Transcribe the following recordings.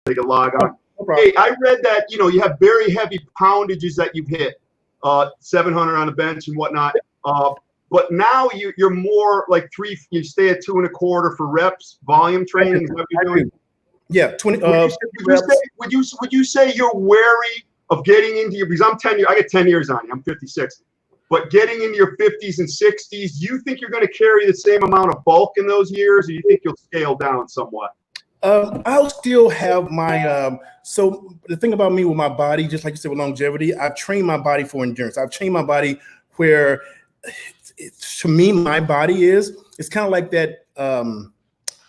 they can log on. No problem. Hey, I read that, you have very heavy poundages that you've hit, 700 on the bench and whatnot. But now you're more like you stay at 2.25 for reps, volume training. Is that what you're doing? Yeah, 20. Would you say you're wary of getting into because I'm 10 years, I get 10 years on you, I'm 56. But getting into your 50s and 60s, do you think you're going to carry the same amount of bulk in those years, or do you think you'll scale down somewhat? I'll still have my, so the thing about me with my body, just like you said with longevity, I've trained my body for endurance. I've trained my body where, to me, my body it's kind of like that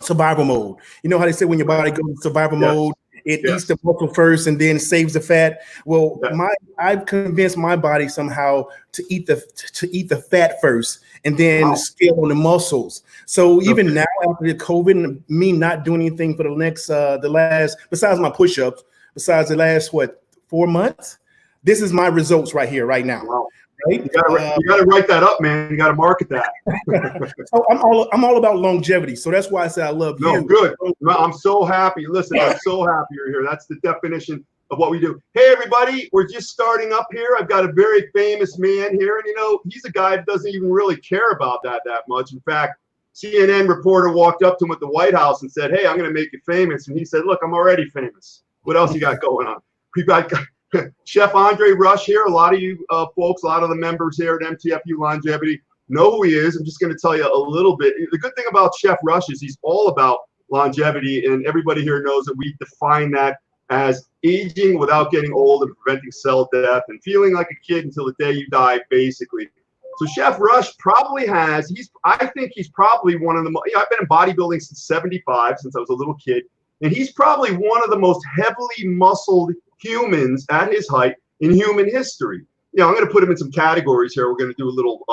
survival mode. You know how they say when your body goes into survival mode, it eats the muscle first and then saves the fat. Well, I've convinced my body somehow to eat the fat first and then scale on the muscles. So even now after the COVID and me not doing anything for the last, besides my push-ups, besides the last 4 months, this is my results right here, right now. Wow. Right? You gotta write that up, man. You gotta market that. So I'm all about longevity. So that's why I say I love you. No, good. I'm so happy. Listen, I'm so happy you're here. That's the definition of what we do. Hey, everybody, we're just starting up here. I've got a very famous man here, and he's a guy that doesn't even really care about that much. In fact, CNN reporter walked up to him at the White House and said, "Hey, I'm going to make you famous," and he said, "Look, I'm already famous. What else you got going on?" We got Chef Andre Rush here. A lot of you folks, a lot of the members here at MTFU Longevity know who he is. I'm just going to tell you a little bit. The good thing about Chef Rush is he's all about longevity, and everybody here knows that we define that as aging without getting old and preventing cell death and feeling like a kid until the day you die, basically. So Chef Rush probably I think he's probably one of the most, I've been in bodybuilding since 75, since I was a little kid, and he's probably one of the most heavily muscled humans at his height in human history. I'm going to put him in some categories here. We're going to do a little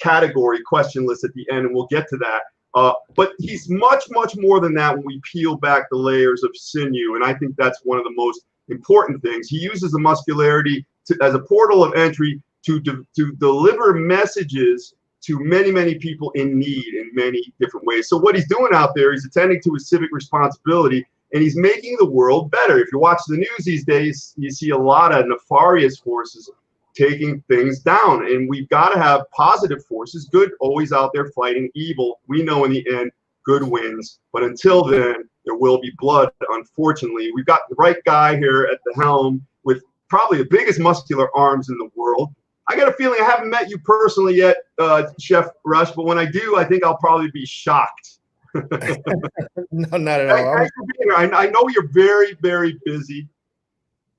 category question list at the end, and we'll get to that. But he's much, much more than that when we peel back the layers of sinew, and I think that's one of the most important things. He uses the muscularity as a portal of entry to deliver messages to many, many people in need in many different ways. So what he's doing out there, he's attending to his civic responsibility, and he's making the world better. If you watch the news these days, you see a lot of nefarious forces taking things down, and we've got to have positive forces, good always out there fighting evil. We know in the end, good wins, but until then, there will be blood, unfortunately. We've got the right guy here at the helm with probably the biggest muscular arms in the world. I got a feeling I haven't met you personally yet, Chef Rush, but when I do, I think I'll probably be shocked. No, not at all. Thanks for being here. I know you're very, very busy.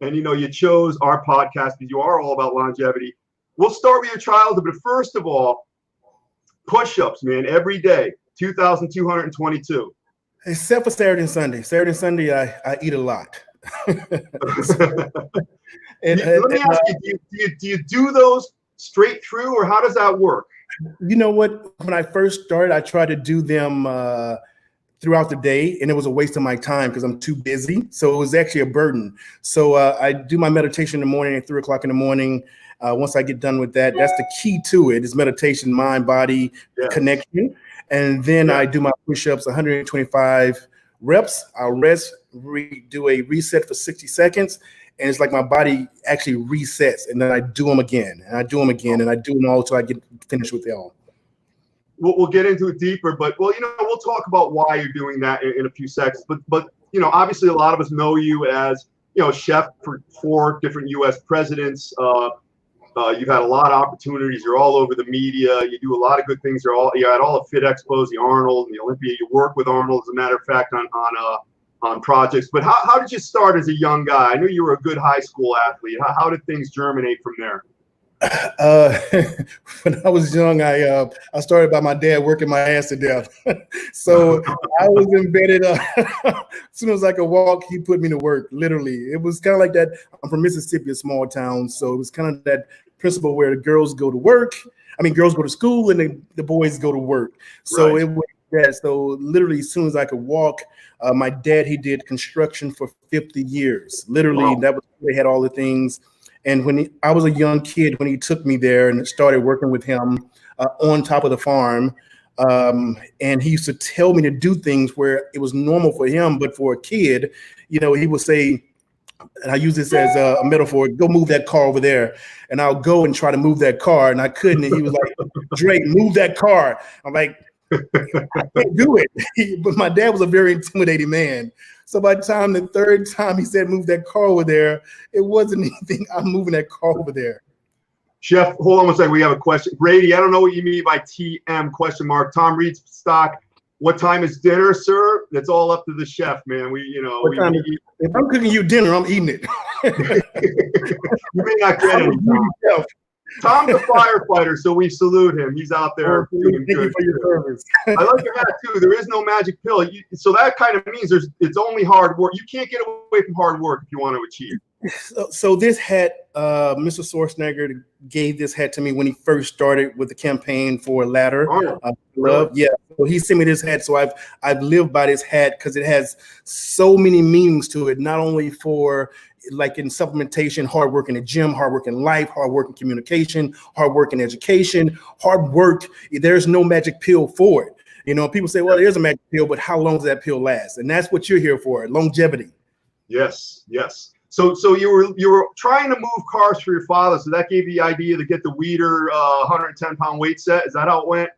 And you chose our podcast because you are all about longevity. We'll start with your childhood, but first of all, push-ups, man, every day, 2,222. Except for Saturday and Sunday. Saturday and Sunday, I eat a lot. Let me ask you, do you do those straight through, or how does that work? You know what? When I first started, I tried to do them throughout the day, and it was a waste of my time because I'm too busy. So it was actually a burden. So I do my meditation in the morning at 3 o'clock in the morning. Once I get done with that, that's the key to it, is meditation, mind, body connection. And then I do my push-ups, 125 reps. I'll rest, do a reset for 60 seconds. And it's like my body actually resets, and then I do them again, and I do them again, and I do them all until I get finished with it all. We'll get into it deeper, but we'll talk about why you're doing that in a few seconds. But obviously a lot of us know you as chef for 4 different U.S. presidents. You've had a lot of opportunities. You're all over the media. You do a lot of good things. You're at all the Fit Expos, the Arnold and the Olympia. You work with Arnold, as a matter of fact, on projects. But how did you start as a young guy? I knew you were a good high school athlete. How did things germinate from there? When I was young, I started by my dad working my ass to death. So I was embedded. As soon as I could walk, he put me to work, literally. It was kind of like that. I'm from Mississippi, a small town. So it was kind of that principle where the girls go to work. Girls go to school and the boys go to work. So it was that. So literally, as soon as I could walk, my dad, he did construction for 50 years. Literally, that was where they had all the things. And when I was a young kid, when he took me there and started working with him on top of the farm, And he used to tell me to do things where it was normal for him, but for a kid, you know, he would say, and I use this as a metaphor, go move that car over there. And I'll go and try to move that car, and I couldn't. And he was like, Drake, move that car. I'm like, I can't do it. But my dad was a very intimidating man. So by the time the third time he said, move that car over there, it wasn't anything. I'm moving that car over there. Chef, hold on one second. We have a question. Brady, I don't know what you mean by TM question mark. Tom Reed's stock. What time is dinner, sir? That's all up to the chef, man. If I'm cooking you dinner, I'm eating it. You may not get it. Tom's a firefighter, so we salute him. He's out there doing good. For your service. I like your hat too. There is no magic pill. So that kind of means it's only hard work. You can't get away from hard work if you want to achieve. So this hat, Mr. Schwarzenegger gave this hat to me when he first started with the campaign for Ladder. Really? Yeah. So he sent me this hat. So I've lived by this hat because it has so many meanings to it, not only for like in supplementation, hard work in the gym, hard work in life, hard work in communication, hard work in education, hard work. There's no magic pill for it. You know, people say, well, there's a magic pill, but how long does that pill last? And that's what you're here for, longevity. Yes, yes. So you were trying to move cars for your father, so that gave you the idea to get the Weeder 110-pound weight set. Is that how it went?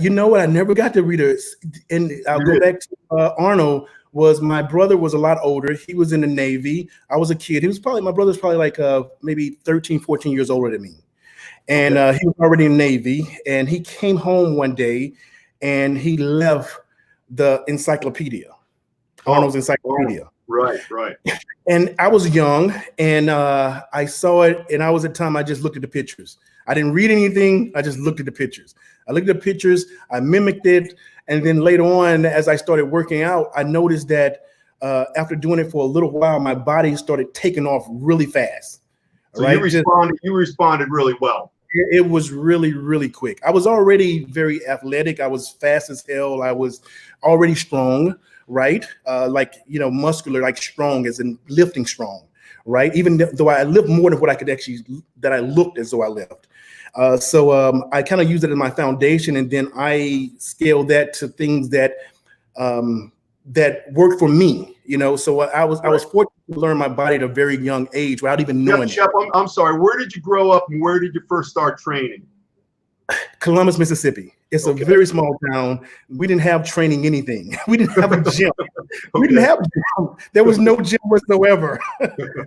You know what? I never got the readers, and I'll go back to Arnold. My brother was a lot older. He was in the Navy. I was a kid. My brother's probably like maybe 13, 14 years older than me. And he was already in the Navy. And he came home one day and he left the encyclopedia, Arnold's encyclopedia. Right. And I was young and I saw it. And I was at the time, I just looked at the pictures. I didn't read anything. I just looked at the pictures. I looked at the pictures. I mimicked it. And then later on, as I started working out, I noticed that after doing it for a little while, my body started taking off really fast. So right? You responded really well. It was really, really quick. I was already very athletic. I was fast as hell. I was already strong, right? Muscular, like strong as in lifting strong, right? Even though I lift more than what I could that I looked as though I lifted. So I kind of use it as my foundation, and then I scale that to things that that work for me, you know. So I was fortunate to learn my body at a very young age without even knowing. Chef, I'm sorry. Where did you grow up, and where did you first start training? Columbus, Mississippi. It's a very small town. We didn't have training anything. We didn't have a gym. We didn't have a gym. There was no gym whatsoever.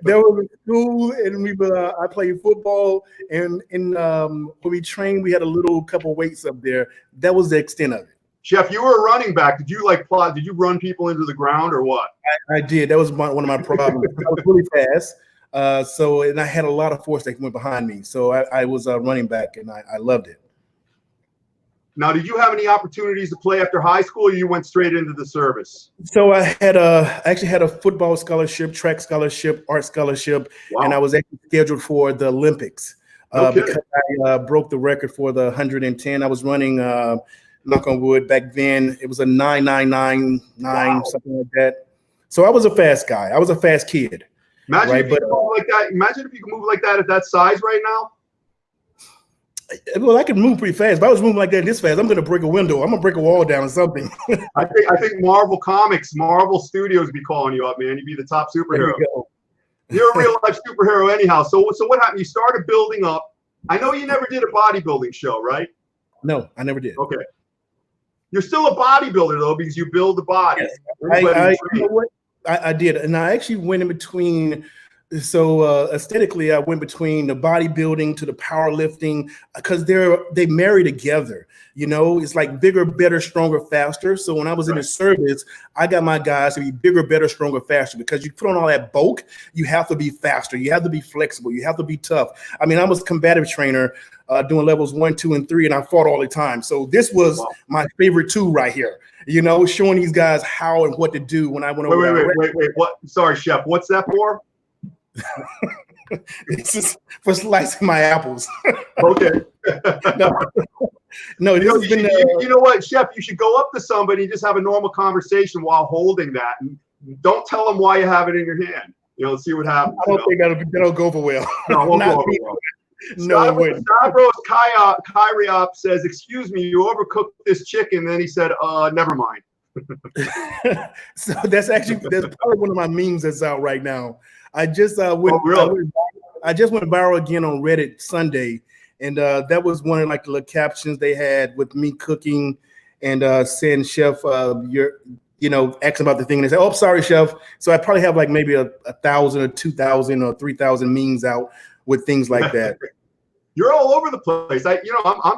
There was a school, and I played football. And when we trained, we had a little couple weights up there. That was the extent of it. Chef, you were a running back. Did you did you run people into the ground or what? I did. That was one of my problems. I was really fast. And I had a lot of force that went behind me. So I was a running back, and I loved it. Now, did you have any opportunities to play after high school, or you went straight into the service? So I actually had a football scholarship, track scholarship, art scholarship, and I was actually scheduled for the Olympics because I broke the record for the 110. I was running, knock on wood, back then. It was a 9.999, something like that. So I was a fast guy. I was a fast kid. Imagine if you could move like that. Imagine if you could move like that at that size right now. Well, I can move pretty fast. If I was moving like that this fast, I'm going to break a window. I'm going to break a wall down or something. I think Marvel Studios would be calling you up, man. You'd be the top superhero. You're a real life superhero anyhow. So what happened? You started building up. I know you never did a bodybuilding show, right? No, I never did. Okay. You're still a bodybuilder, though, because you build the body. Yes. You know what? I did. And I actually went in between. So aesthetically, I went between the bodybuilding to the powerlifting because they marry together. You know, it's like bigger, better, stronger, faster. So when I was in the service, I got my guys to be bigger, better, stronger, faster, because you put on all that bulk, you have to be faster. You have to be flexible. You have to be tough. I mean, I was a combative trainer doing levels 1, 2, and 3, and I fought all the time. So this was my favorite tool right here. You know, showing these guys how and what to do when I went over. Wait. What? Sorry, Chef. What's that for? This is for slicing my apples. Okay. No, you know what, Chef? You should go up to somebody and just have a normal conversation while holding that, and don't tell them why you have it in your hand. You know, see what happens. I don't think that'll go over well. No, it won't go over well. No, it wouldn't. Stavros Kyriop says, "Excuse me, you overcooked this chicken." Then he said, "Never mind." So that's probably one of my memes that's out right now. I just really? I just went viral again on Reddit Sunday, and that was one of like the little captions they had with me cooking and saying, "Chef, you're." Asking about the thing, and they say, "Oh, sorry, chef." So I probably have like maybe a 1,000 or 2,000 or 3,000 memes out with things like that. You're all over the place.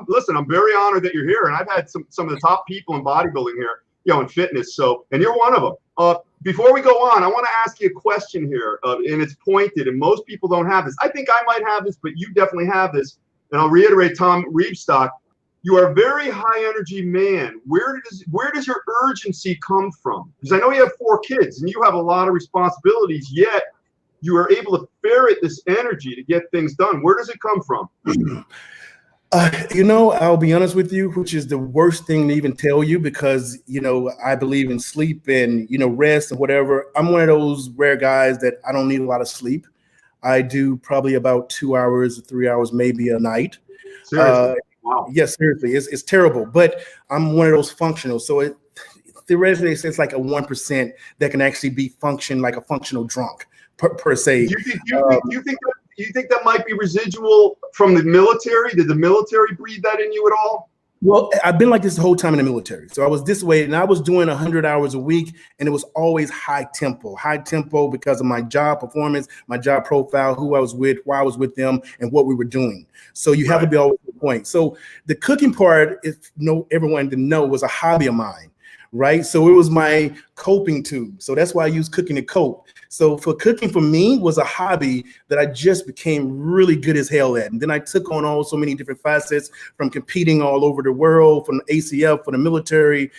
Listen, I'm very honored that you're here, and I've had some of the top people in bodybuilding here, in fitness. So, and you're one of them. Before we go on, I want to ask you a question here, and it's pointed, and most people don't have this. I think I might have this, but you definitely have this. And I'll reiterate Tom Reebstock. You are a very high energy man. Where does your urgency come from? Because I know you have 4 kids and you have a lot of responsibilities, yet you are able to ferret this energy to get things done. Where does it come from? I'll be honest with you, which is the worst thing to even tell you, because, I believe in sleep and, rest and whatever. I'm one of those rare guys that I don't need a lot of sleep. I do probably about 2 hours, 3 hours, maybe a night. Seriously? Wow. Yes, seriously, it's terrible. But I'm one of those functional. So theoretically, it's like a 1% that can actually be like a functional drunk per se. Do you think that might be residual from the military? Did the military breed that in you at all? Well, I've been like this the whole time in the military. So I was this way, and I was doing 100 hours a week, and it was always high tempo because of my job performance, my job profile, who I was with, why I was with them, and what we were doing. So you have to be always on point. So the cooking part, everyone didn't know, was a hobby of mine, right? So it was my coping tube. So that's why I use cooking to cope. So cooking for me was a hobby that I just became really good as hell at. And then I took on so many different facets, from competing all over the world, from the ACF, for the military,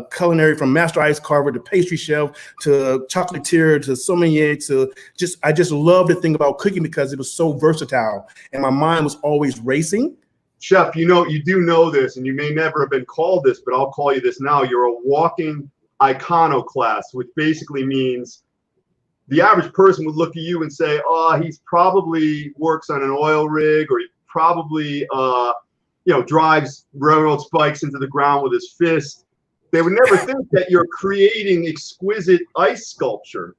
culinary, from master ice carver to pastry chef to chocolatier to sommelier I just love the thing about cooking because it was so versatile and my mind was always racing. Chef, you do know this, and you may never have been called this, but I'll call you this now. You're a walking iconoclast, which basically means the average person would look at you and say, "Oh, he's probably works on an oil rig, or he probably drives railroad spikes into the ground with his fist." They would never think that you're creating exquisite ice sculpture,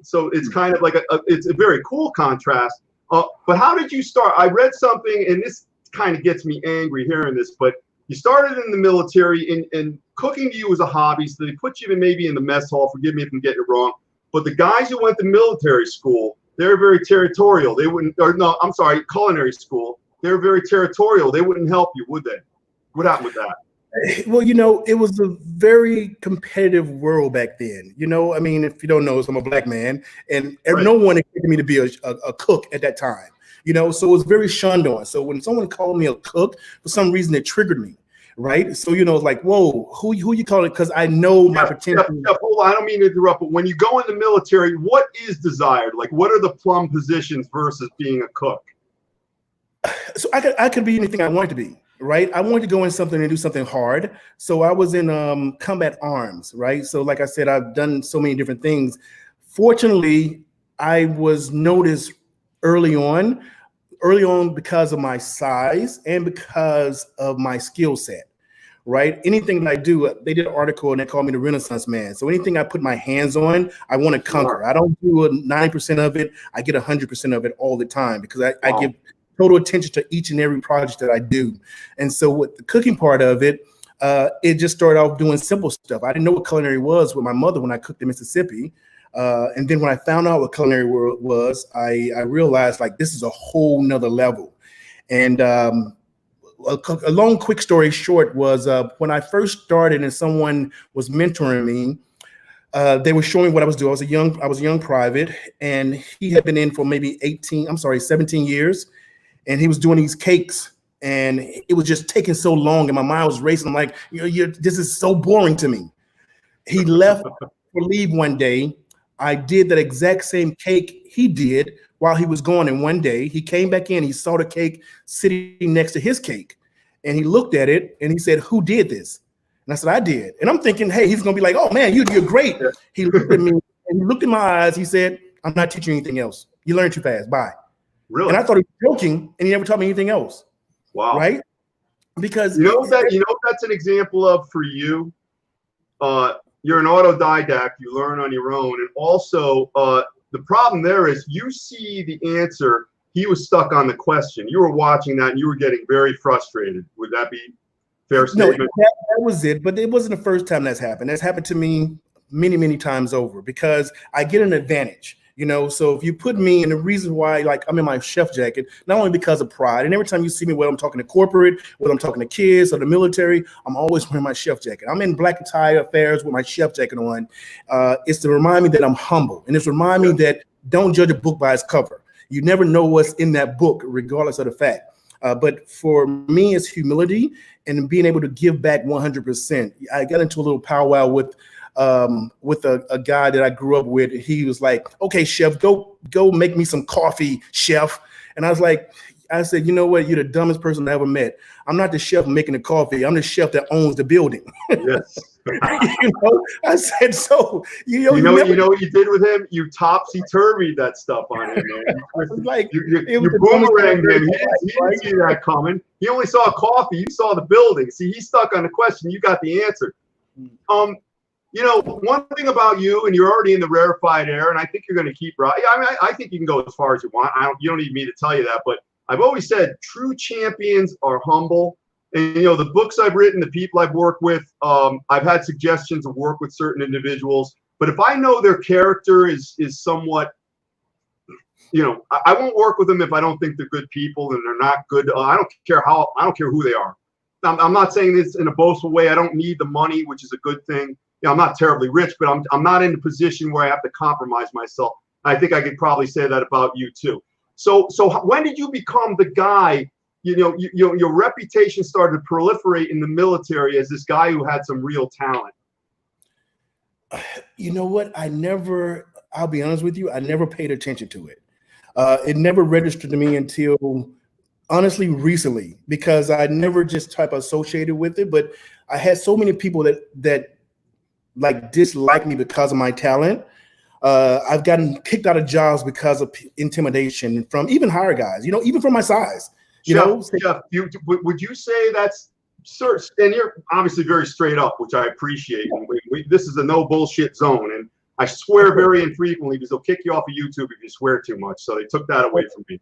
So it's kind of like it's a very cool contrast. But how did you start? I read something, and this kind of gets me angry hearing this, but you started in the military, and cooking to you was a hobby, so they put you maybe in the mess hall. Forgive me if I'm getting it wrong. But the guys who went to military school, they're very territorial. Culinary school. They're very territorial. They wouldn't help you, would they? What happened with that? Well, it was a very competitive world back then. I mean, if you don't know, I'm a black man, and no one expected me to be a cook at that time. So it was very shunned on. So when someone called me a cook, for some reason it triggered me, right? So it's like, whoa, who you call it? Because I know my potential. Hold on, I don't mean to interrupt, but when you go in the military, what is desired? Like, what are the plum positions versus being a cook? So I could be anything I wanted to be. Right, I wanted to go in something and do something hard. So I was in combat arms, right? So like I said, I've done so many different things. Fortunately, I was noticed early on because of my size and because of my skill set, right? Anything that I do, they did an article and they called me the Renaissance man. So anything I put my hands on, I want to conquer. I don't do 9% of it. I get 100% of it all the time because I give total attention to each and every project that I do. And so with the cooking part of it, it just started off doing simple stuff. I didn't know what culinary was with my mother when I cooked in Mississippi. And then when I found out what culinary was, I realized like this is a whole nother level. And a long, quick story short was when I first started and someone was mentoring me, they were showing what I was doing. I was a young private, and he had been in for maybe 17 years. And he was doing these cakes, and it was just taking so long, and my mind was racing. I'm like, this is so boring to me. He left for leave one day. I did that exact same cake he did while he was gone. And one day he came back in, he saw the cake sitting next to his cake, and he looked at it and he said, "Who did this?" And I said, "I did." And I'm thinking, hey, he's gonna be like, "Oh man, you're great." He looked at me and he looked in my eyes. He said, "I'm not teaching you anything else. You learn too fast. Bye." Really? And I thought he was joking, and he never taught me anything else. Wow. Right? Because that's an example of for you. You're an autodidact. You learn on your own, and also the problem there is you see the answer. He was stuck on the question. You were watching that, and you were getting very frustrated. Would that be fair statement? No, that was it. But it wasn't the first time that's happened. That's happened to me many, many times over because I get an advantage. So if you put me in, the reason why, like, I'm in my chef jacket, not only because of pride, and every time you see me, whether I'm talking to corporate, whether I'm talking to kids or the military, I'm always wearing my chef jacket. I'm in black tie affairs with my chef jacket on. It's to remind me that I'm humble, and it's to remind me that don't judge a book by its cover. You never know what's in that book, regardless of the fact. But for me, it's humility and being able to give back 100%. I got into a little powwow with a guy that I grew up with. He was like, "Okay, chef, go make me some coffee, chef." And I said, "You know what? You're the dumbest person I ever met. I'm not the chef making the coffee. I'm the chef that owns the building." Yes. I said, "So you know what you did with him? You topsy-turvied that stuff on him, man. You boomeranged him. He didn't see that coming. He only saw coffee. You saw the building. See, he's stuck on the question. You got the answer. One thing about you, and you're already in the rarefied air, and I think you're going to keep right. I mean, I think you can go as far as you want. You don't need me to tell you that, but I've always said true champions are humble. And the books I've written, the people I've worked with, I've had suggestions of work with certain individuals. But if I know their character is somewhat, I won't work with them if I don't think they're good people and they're not good. I don't care who they are. I'm not saying this in a boastful way. I don't need the money, which is a good thing. I'm not terribly rich, but I'm not in a position where I have to compromise myself. I think I could probably say that about you too. So when did you become the guy? Your reputation started to proliferate in the military as this guy who had some real talent. You know what? I'll be honest with you, I never paid attention to it. It never registered to me until honestly recently, because I never just type associated with it. But I had so many people that like dislike me because of my talent. I've gotten kicked out of jobs because of intimidation from even higher guys, even from my size. Jeff, would you say that's search? And you're obviously very straight up, which I appreciate. This is a no bullshit zone, and I swear very infrequently because they'll kick you off of YouTube if you swear too much. So they took that away from me.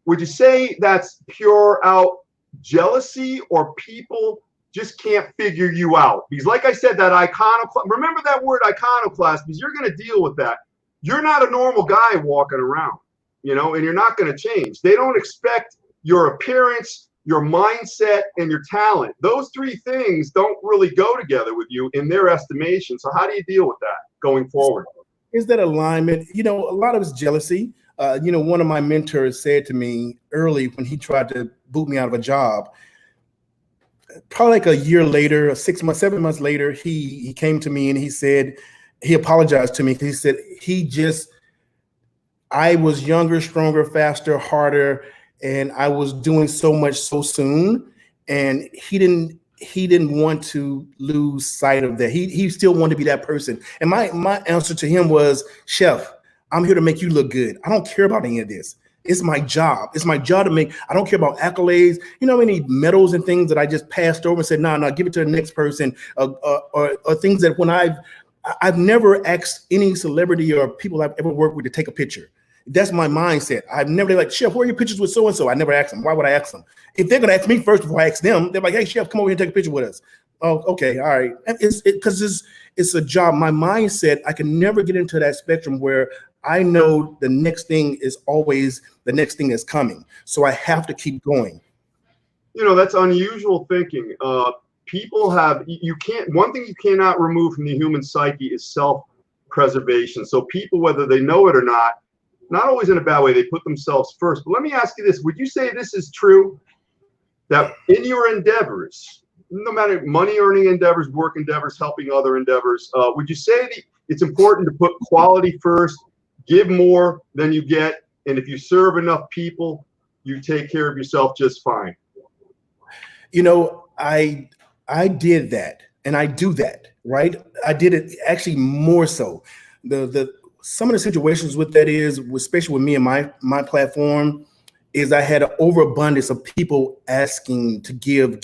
Would you say that's pure out jealousy, or people just can't figure you out? Because like I said, that iconoclast, remember that word iconoclast, because you're going to deal with that. You're not a normal guy walking around, and you're not going to change. They don't expect your appearance, your mindset, and your talent. Those three things don't really go together with you in their estimation. So how do you deal with that going forward? Is that alignment? A lot of it's jealousy. One of my mentors said to me early when he tried to boot me out of a job, probably like a year later, 7 months later, he came to me and he said, he apologized to me. He said, I was younger, stronger, faster, harder, and I was doing so much so soon. And he didn't want to lose sight of that. He still wanted to be that person. And my answer to him was, "Chef, I'm here to make you look good. I don't care about any of this. It's my job. It's my job to make. I don't care about accolades. Any medals and things that I just passed over and said, no, give it to the next person, or things that when I've never asked any celebrity or people I've ever worked with to take a picture. That's my mindset. I've never like, "Chef, where are your pictures with so-and-so?" I never ask them. Why would I ask them? If they're going to ask me first before I ask them, they're like, "Hey, chef, come over here and take a picture with us." Oh, okay. All right. Because it's a job. My mindset, I can never get into that spectrum where I know the next thing is always the next thing that's coming. So I have to keep going. That's unusual thinking. People have, one thing you cannot remove from the human psyche is self-preservation. So people, whether they know it or not always in a bad way, they put themselves first. But let me ask you this. Would you say this is true, that in your endeavors, no matter money earning endeavors, work endeavors, helping other endeavors, would you say that it's important to put quality first, give more than you get, and if you serve enough people, you take care of yourself just fine? I did that, and I do that, right? I did it actually more so. some of the situations with that is, especially with me and my platform, is I had an overabundance of people asking to give,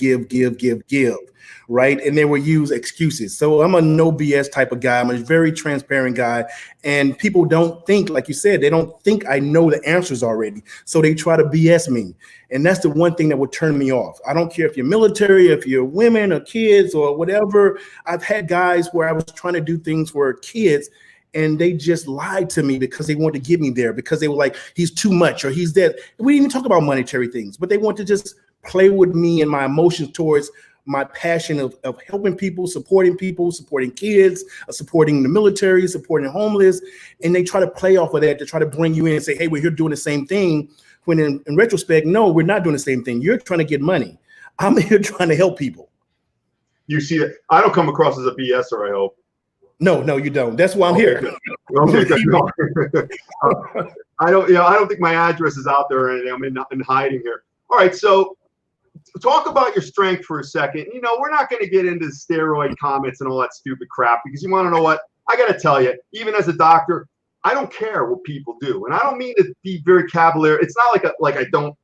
right? And they will use excuses. So I'm a no BS type of guy. I'm a very transparent guy. And people don't think, like you said, they don't think I know the answers already. So they try to BS me. And that's the one thing that would turn me off. I don't care if you're military, if you're women or kids or whatever. I've had guys where I was trying to do things for kids and they just lied to me because they wanted to get me there, because they were like, he's too much or he's dead. We didn't even talk about monetary things, but they want to just play with me and my emotions towards my passion of helping people, supporting kids, supporting the military, supporting the homeless. And they try to play off of that to try to bring you in and say, hey, we're here doing the same thing. When in retrospect, no, we're not doing the same thing. You're trying to get money. I'm here trying to help people. You see it. I don't come across as a BSer, I hope. No, you don't. That's why I'm here. Okay, good. No. I don't think my address is out there or anything. I'm in hiding here. All right, so talk about your strength for a second. You know, we're not going to get into steroid comments and all that stupid crap, because you want to know what? I got to tell you, even as a doctor, I don't care what people do. And I don't mean to be very cavalier. It's not like I don't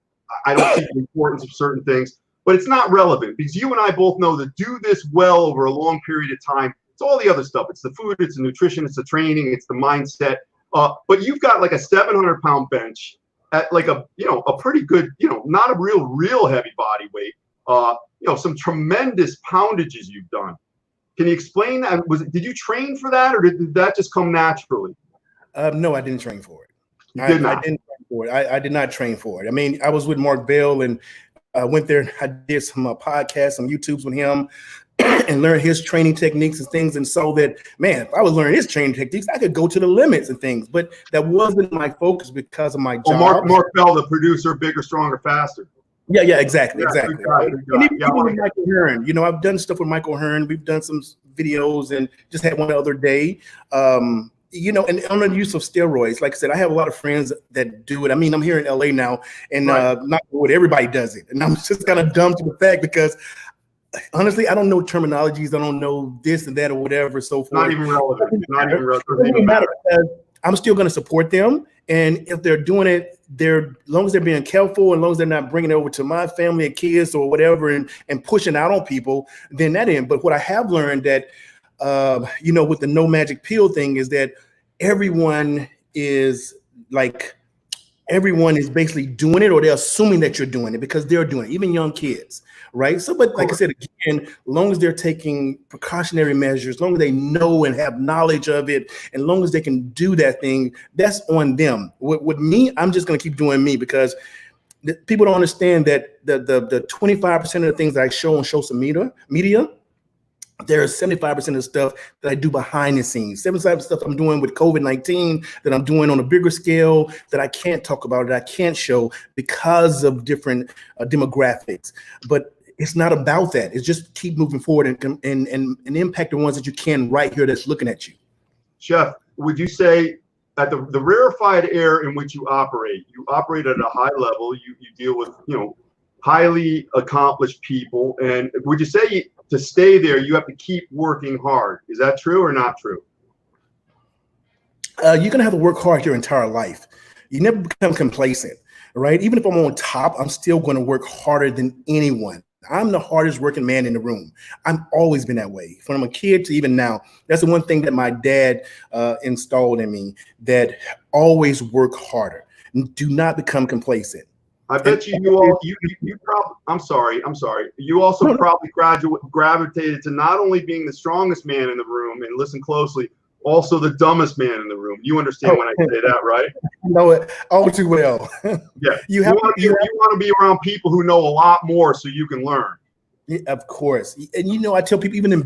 see the importance of certain things, but it's not relevant, because you and I both know that do this well over a long period of time. It's all the other stuff. It's the food, it's the nutrition, it's the training, it's the mindset. But you've got like a 700-pound bench at like a pretty good, not a real heavy body weight. Some tremendous poundages you've done. Can you explain that? Did you train for that, or did that just come naturally? No, I didn't train for it. You did not. I didn't train for it. I did not train for it. I mean, I was with Mark Bell and went there and I did some podcasts, some YouTubes with him and learned his training techniques and things. And so that, man, if I was learning his training techniques, I could go to the limits and things. But that wasn't my focus because of my job. Mark Bell, the producer, Bigger, Stronger, Faster. Yeah, exactly. Good guy. And even with Michael Hearn, I've done stuff with Michael Hearn. We've done some videos and just had one the other day. And on the use of steroids, like I said, I have a lot of friends that do it. I mean, I'm here in LA now, and not what everybody does it. And I'm just kind of dumb to the fact because honestly, I don't know terminologies. I don't know this and that or whatever. So forth. Not even relevant. Not even relevant. It doesn't matter. I'm still going to support them. And if they're doing it, as long as they're being careful, and as long as they're not bringing it over to my family and kids or whatever and pushing out on people, then that end. But what I have learned that, with the no magic pill thing is that everyone is basically doing it, or they're assuming that you're doing it because they're doing it, even young kids, right? So, but like I said, again, as long as they're taking precautionary measures, as long as they know and have knowledge of it, and as long as they can do that thing, that's on them. With me, I'm just going to keep doing me, because people don't understand that the 25% of the things that I show on social media, there's 75% of the stuff that I do behind the scenes. 75% of stuff I'm doing with COVID-19 that I'm doing on a bigger scale that I can't talk about, that I can't show because of different demographics. But it's not about that. It's just keep moving forward and impact the ones that you can right here that's looking at you. Chef, would you say at the rarefied air in which you operate at a high level, you deal with, highly accomplished people, and would you say to stay there, you have to keep working hard? Is that true or not true? You're going to have to work hard your entire life. You never become complacent, right? Even if I'm on top, I'm still going to work harder than anyone. I'm the hardest working man in the room. I've always been that way. From a kid to even now. That's the one thing that my dad installed in me, that always work harder. Do not become complacent. I bet you probably, I'm sorry. You also probably gravitated to not only being the strongest man in the room, and listen closely, also the dumbest man in the room. You understand when I say that, right? I know it all too well. Yeah. You want to be around people who know a lot more so you can learn. Yeah, of course. And I tell people, even in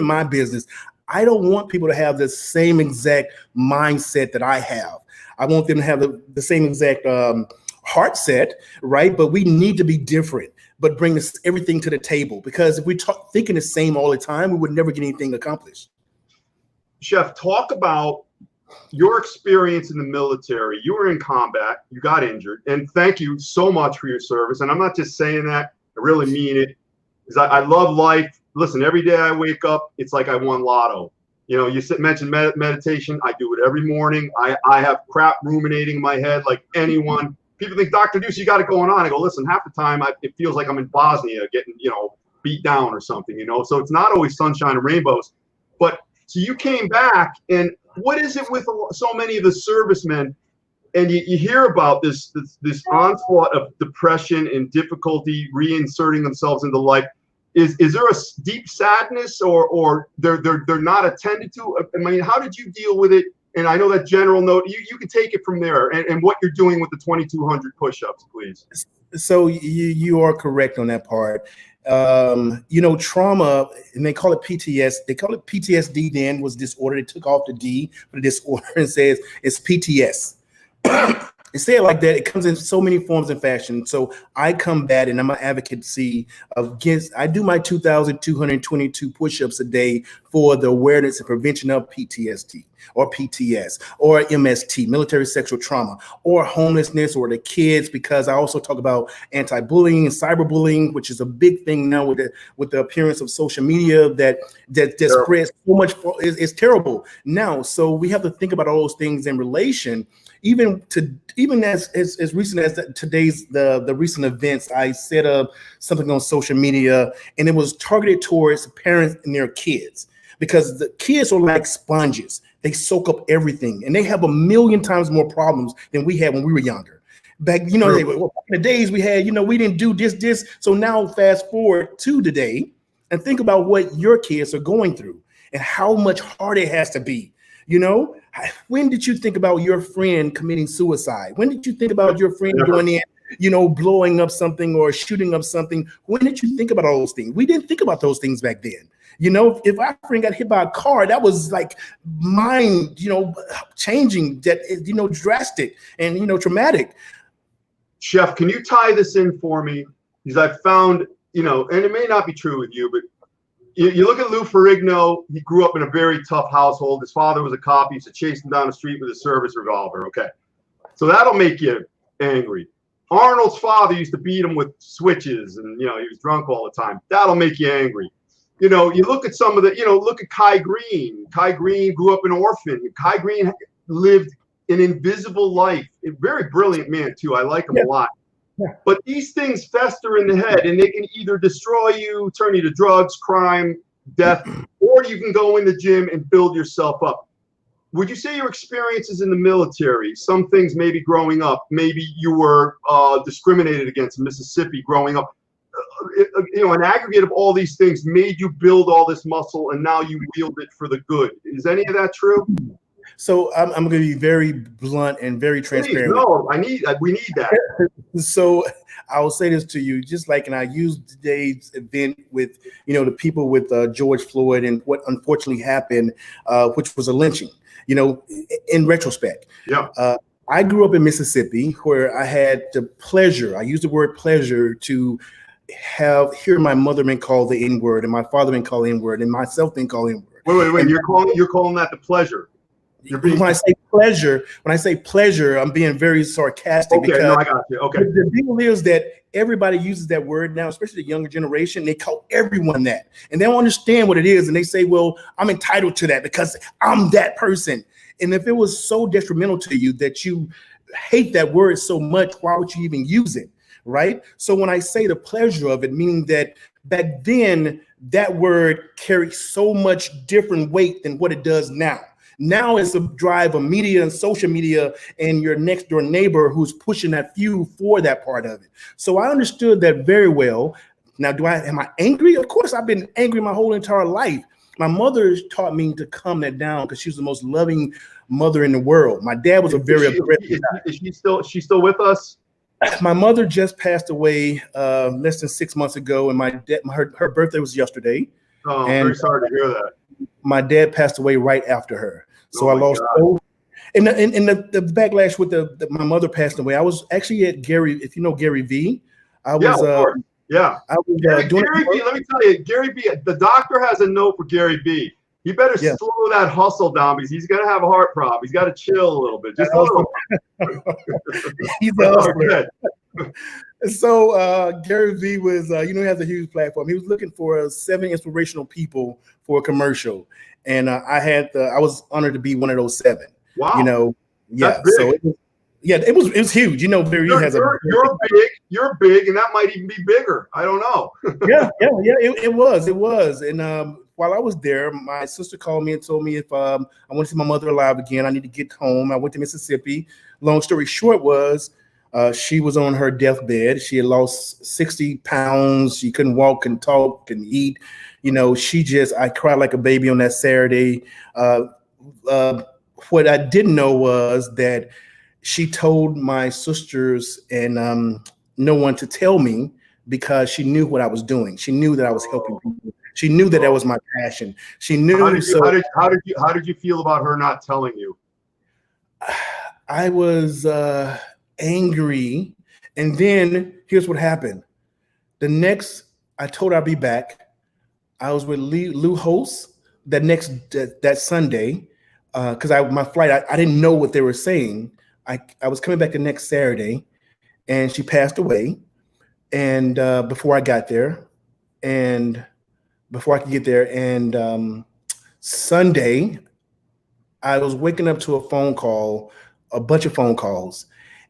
my business, I don't want people to have the same exact mindset that I have. I want them to have the same exact heart set, right? But we need to be different, but bring everything to the table, because if we thinking the same all the time, we would never get anything accomplished. Chef, talk about your experience in the military. You were in combat, you got injured, and thank you so much for your service. And I'm not just saying that, I really mean it, because I love life. Listen, every day I wake up, it's like I won lotto. You know, you mentioned meditation. I do it every morning. I have crap ruminating in my head like anyone. People think, Dr. Deuce, you got it going on. I go, listen, half the time it feels like I'm in Bosnia getting, beat down or something, So it's not always sunshine and rainbows. But so you came back, and what is it with so many of the servicemen? And you hear about this onslaught of depression and difficulty reinserting themselves into life. Is there a deep sadness, or they're not attended to? I mean, how did you deal with it? And I know that general note, you can take it from there, and what you're doing with the 2,200 push-ups, please. So you are correct on that part. Trauma, and they call it PTS. They call it PTSD. Then was disorder. They took off the D for the disorder and says it's PTS. They say it like that. It comes in so many forms and fashion. So I combat, and I'm an advocacy against. I do my 2,222 push-ups a day for the awareness and prevention of PTSD or PTS or MST, military sexual trauma, or homelessness, or the kids. Because I also talk about anti-bullying and cyberbullying, which is a big thing now with the appearance of social media that spreads so much. It's terrible now. So we have to think about all those things in relation. Even as recent as today's the recent events, I set up something on social media, and it was targeted towards parents and their kids, because the kids are like sponges. They soak up everything, and they have a million times more problems than we had when we were younger. Back, back in the days we had, we didn't do this. So now fast forward to today and think about what your kids are going through and how much harder it has to be. When did you think about your friend committing suicide? When did you think about your friend going in, blowing up something or shooting up something? When did you think about all those things? We didn't think about those things back then. If our friend got hit by a car, that was like mind, changing, that, drastic and, traumatic. Chef, can you tie this in for me? Because I found, and it may not be true with you, but you look at Lou Ferrigno. He grew up in a very tough household. His father was a cop. He used to chase him down the street with a service revolver. Okay. So that'll make you angry. Arnold's father used to beat him with switches, and, he was drunk all the time. That'll make you angry. You look at some of the, look at Kai Green. Kai Green grew up an orphan. Kai Green lived an invisible life. A very brilliant man, too. I like him a lot. But these things fester in the head, and they can either destroy you, turn you to drugs, crime, death, or you can go in the gym and build yourself up. Would you say your experiences in the military, some things maybe growing up, maybe you were discriminated against in Mississippi growing up, an aggregate of all these things made you build all this muscle, and now you wield it for the good? Is any of that true? So I'm going to be very blunt and very transparent. Please, no, we need that. So I will say this to you, just like, and I used today's event with, the people with George Floyd and what unfortunately happened, which was a lynching, in retrospect. Yeah. I grew up in Mississippi, where I had the pleasure, I use the word pleasure, to hear my mother been called the N-word and my father been called N-word and myself been called N-word. Wait, you're calling that the pleasure? When I say pleasure, I'm being very sarcastic. Okay, because no, I got you. Okay. The deal is that everybody uses that word now, especially the younger generation. They call everyone that, and they don't understand what it is. And they say, well, I'm entitled to that because I'm that person. And if it was so detrimental to you that you hate that word so much, why would you even use it? Right? So when I say the pleasure of it, meaning that back then that word carried so much different weight than what it does now. Now it's a drive of media and social media and your next door neighbor who's pushing that few for that part of it. So I understood that very well. Now, am I angry? Of course, I've been angry my whole entire life. My mother taught me to calm that down because she was the most loving mother in the world. My dad was a very aggressive guy. Is she still with us? My mother just passed away less than 6 months ago, and her birthday was yesterday. Oh, I'm very sorry to hear that. My dad passed away right after her. So I lost both. And the backlash with my mother passing away, I was actually at Gary, if you know Gary V. I was Gary B, let me tell you, Gary B, the doctor has a note for Gary B. You better slow that hustle down because he's gonna have a heart problem. He's got to chill a little bit. Just a little. He's a hustler. So Gary V was, he has a huge platform. He was looking for 7 inspirational people for a commercial. and I was honored to be one of those 7. Wow. You know, That's yeah. big. So it was huge. You know, you're big, and that might even be bigger. I don't know. yeah. It was. And while I was there, my sister called me and told me if I want to see my mother alive again, I need to get home. I went to Mississippi. Long story short was, she was on her deathbed. She had lost 60 pounds. She couldn't walk and talk and eat. You know, I cried like a baby on that Saturday. What I didn't know was that she told my sisters and no one to tell me, because she knew what I was doing. She knew that I was helping people. She knew that was my passion. She knew. How did you feel about her not telling you? I was angry, and then here's what happened. I told her I'd be back. I was with Lou Host that Sunday, because my flight, I didn't know what they were saying. I was coming back the next Saturday, and she passed away. And before I got there, and before I could get there, and Sunday, I was waking up to a bunch of phone calls,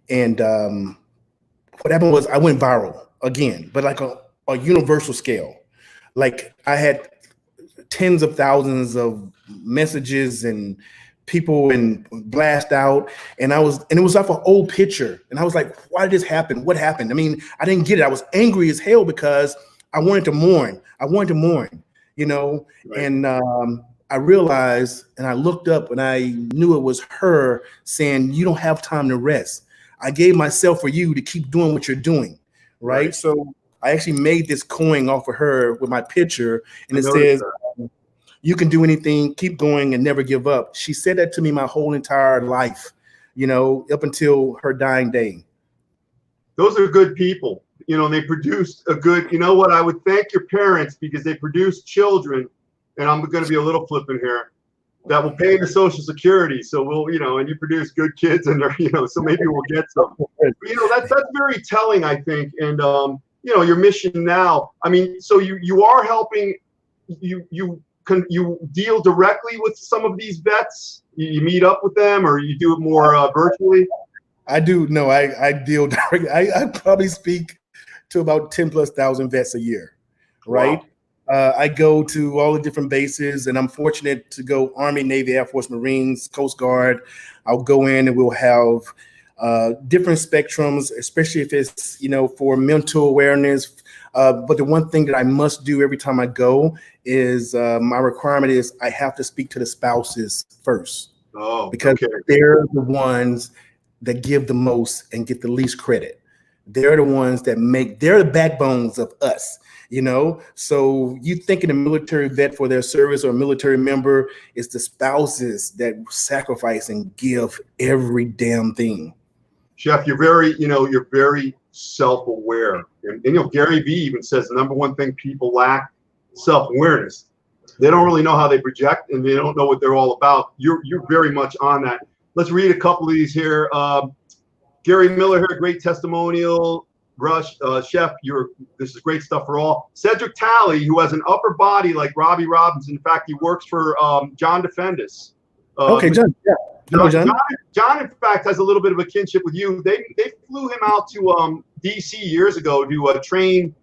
and what happened was I went viral again, but like a universal scale. Like I had tens of thousands of messages and people and blast out, and it was off an old picture, and I was like, why did this happen? What happened? I mean, I didn't get it. I was angry as hell because I wanted to mourn, you know. Right. And I realized, and I looked up, and I knew it was her saying, you don't have time to rest. I gave myself for you to keep doing what you're doing, right? So I actually made this coin off of her with my picture, and it says, you can do anything, keep going, and never give up. She said that to me my whole entire life, you know, up until her dying day. Those are good people, you know, and they produced a good, you know what, I would thank your parents, because they produced children, and I'm going to be a little flippant here, that will pay the Social Security. So we'll, you know, and you produce good kids, and they're, you know, so maybe we'll get some. But, you know, that's very telling, I think. And, you know, your mission now, I mean, so you are helping, you deal directly with some of these vets? You meet up with them, or you do it more virtually? I do. No, I deal directly. I probably speak to about 10,000+ vets a year, right? Wow. I go to all the different bases, and I'm fortunate to go Army, Navy, Air Force, Marines, Coast Guard. I'll go in, and we'll have different spectrums, especially if it's, you know, for mental awareness. But the one thing that I must do every time I go is my requirement is I have to speak to the spouses first. Oh, because they're the ones that give the most and get the least credit. They're the ones that they're the backbones of us, you know? So you thinking a military vet for their service, or a military member, is the spouses that sacrifice and give every damn thing. Chef, you're very self-aware. And you know, Gary Vee even says the number one thing people lack, self-awareness. They don't really know how they project, and they don't know what they're all about. You're very much on that. Let's read a couple of these here. Gary Miller here, great testimonial. Rush, Chef, this is great stuff for all. Cedric Talley, who has an upper body like Robbie Robinson. In fact, he works for John DeFendis. Okay, John. Yeah. John, in fact, has a little bit of a kinship with you. They flew him out to D.C. years ago to train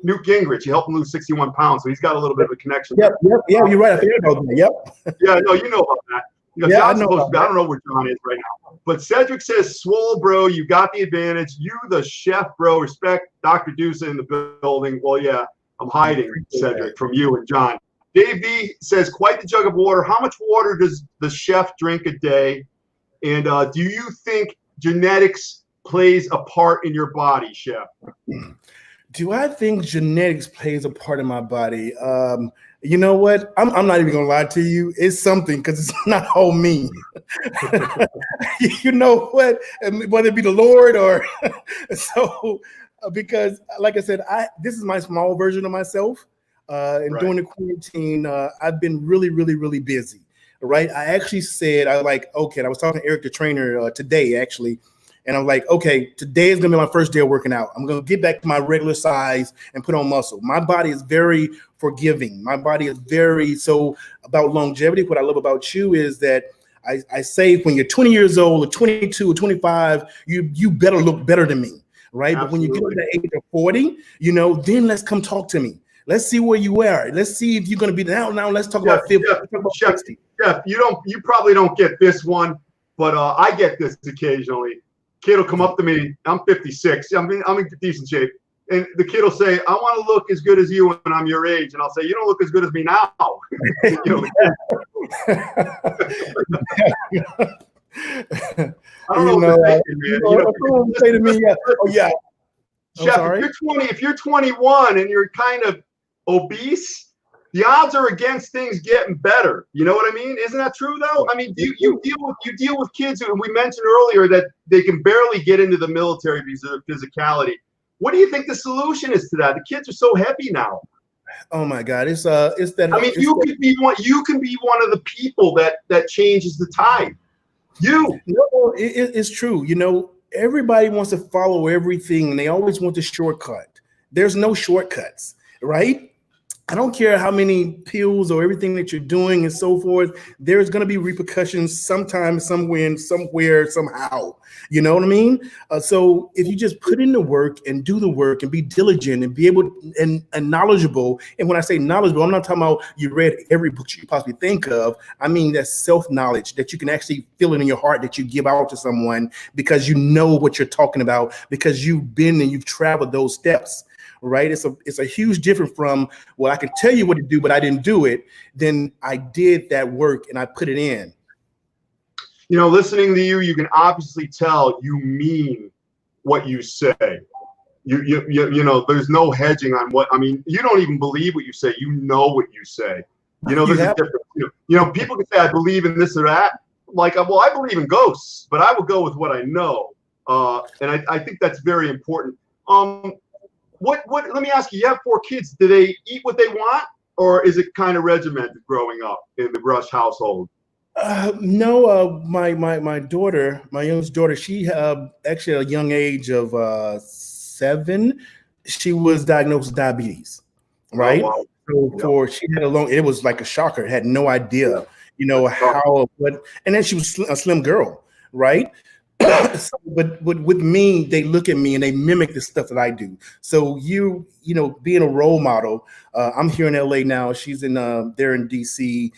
Newt Gingrich. He helped him lose 61 pounds, so he's got a little bit of a connection. Yeah, you're right. I forget about that. Yep. Yeah, no, you know about that. You know, I don't know where John is right now. But Cedric says, swole, bro, you got the advantage. You, the chef, bro. Respect Dr. Dusa in the building. Well, yeah, I'm hiding, Cedric, from you and John. Dave V says, quite the jug of water. How much water does the chef drink a day? And do you think genetics plays a part in your body, Chef? Do I think genetics plays a part in my body? You know what? I'm not even gonna lie to you. It's something, because it's not all me. You know what? Whether it be the Lord or so, because like I said, this is my small version of myself. And during the quarantine, I've been really, really, really busy. Right? I actually said, I was talking to Eric, the trainer, today actually, And I'm like, okay, today is gonna be my first day of working out. I'm gonna get back to my regular size and put on muscle. My body is very forgiving. My body is very so about longevity. What I love about you is that I say when you're 20 years old or 22 or 25, you better look better than me, right? Absolutely. But when you get to the age of 40, then let's come talk to me. Let's see where you are. Let's see if you're going to be now. Let's talk about 50. Let's talk about 60. Jeff, you probably don't get this one, but I get this occasionally. Kid will come up to me. I'm 56. I'm in decent shape. And the kid will say, I want to look as good as you when I'm your age. And I'll say, you don't look as good as me now. I don't know what to say to me. Oh, yeah. Jeff, if you're 21 and you're kind of obese, the odds are against things getting better. You know what I mean? Isn't that true though? I mean, you deal with kids who we mentioned earlier that they can barely get into the military because of their physicality. What do you think the solution is to that? The kids are so heavy now. Oh my God, it's that. I mean, you can be one of the people that changes the tide. It's true. Everybody wants to follow everything, and they always want the shortcut. There's no shortcuts, right? I don't care how many pills or everything that you're doing and so forth. There's going to be repercussions sometime, somewhere, somehow. You know what I mean? So if you just put in the work and do the work and be diligent and be able and knowledgeable. And when I say knowledgeable, I'm not talking about you read every book you possibly think of. I mean that self-knowledge that you can actually feel it in your heart that you give out to someone because you know what you're talking about because you've been and you've traveled those steps. Right? It's a huge difference from, well, I can tell you what to do, but I didn't do it. Then I did that work and I put it in. Listening to you can obviously tell you mean what you say. There's no hedging on what, I mean, you don't even believe what you say. You know what you say. There's a difference. People can say, I believe in this or that. Like, well, I believe in ghosts, but I will go with what I know. And I think that's very important. Let me ask you, you have 4 kids. Do they eat what they want, or is it kind of regimented growing up in the Rush household? No, my daughter, my youngest daughter, she actually at a young age of 7, she was diagnosed with diabetes, right? Oh, wow. So she had it was like a shocker. Had no idea, how, and then she was a slim girl, right? But with me, they look at me and they mimic the stuff that I do. So being a role model, I'm here in LA now. She's there in DC.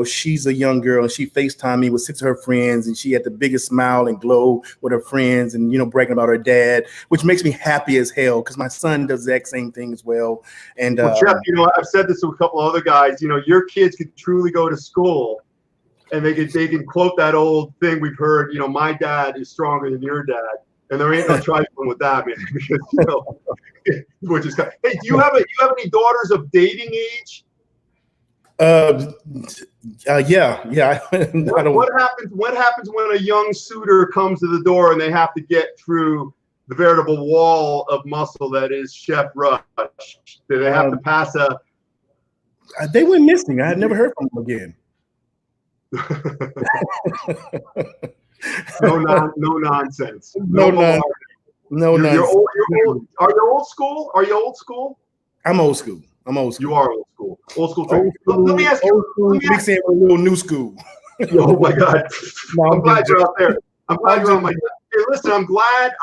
She's a young girl and she FaceTimed me with 6 of her friends and she had the biggest smile and glow with her friends and, bragging about her dad, which makes me happy as hell because my son does the exact same thing as well. And Jeff, I've said this to a couple of other guys, your kids could truly go to school and they can quote that old thing we've heard, my dad is stronger than your dad. And there ain't no trifling with that, man. Because, which is, hey, do you have any daughters of dating age? Yeah. What happens when a young suitor comes to the door and they have to get through the veritable wall of muscle that is Chef Rush? Do they have to pass a? They went missing. I had never heard from them again. No nonsense. No nonsense. You're old. Are you old school? I'm old school. You are old school. Let me ask you. Big Sam, a little new school. Oh my God! I'm glad you're out there. I'm glad you're on my. Hey, listen, I'm glad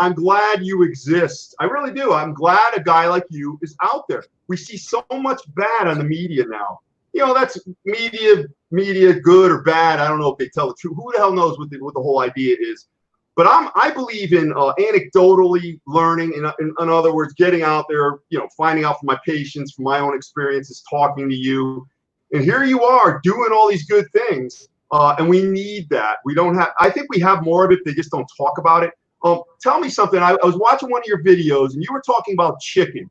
you exist. I really do. I'm glad a guy like you is out there. We see so much bad on the media now. That's media good or bad. I don't know if they tell the truth. Who the hell knows what the whole idea is? But I believe in anecdotally learning. In other words, getting out there, finding out from my patients, from my own experiences, talking to you. And here you are doing all these good things. And we need that. I think we have more of it. They just don't talk about it. Tell me something. I was watching one of your videos and you were talking about chicken.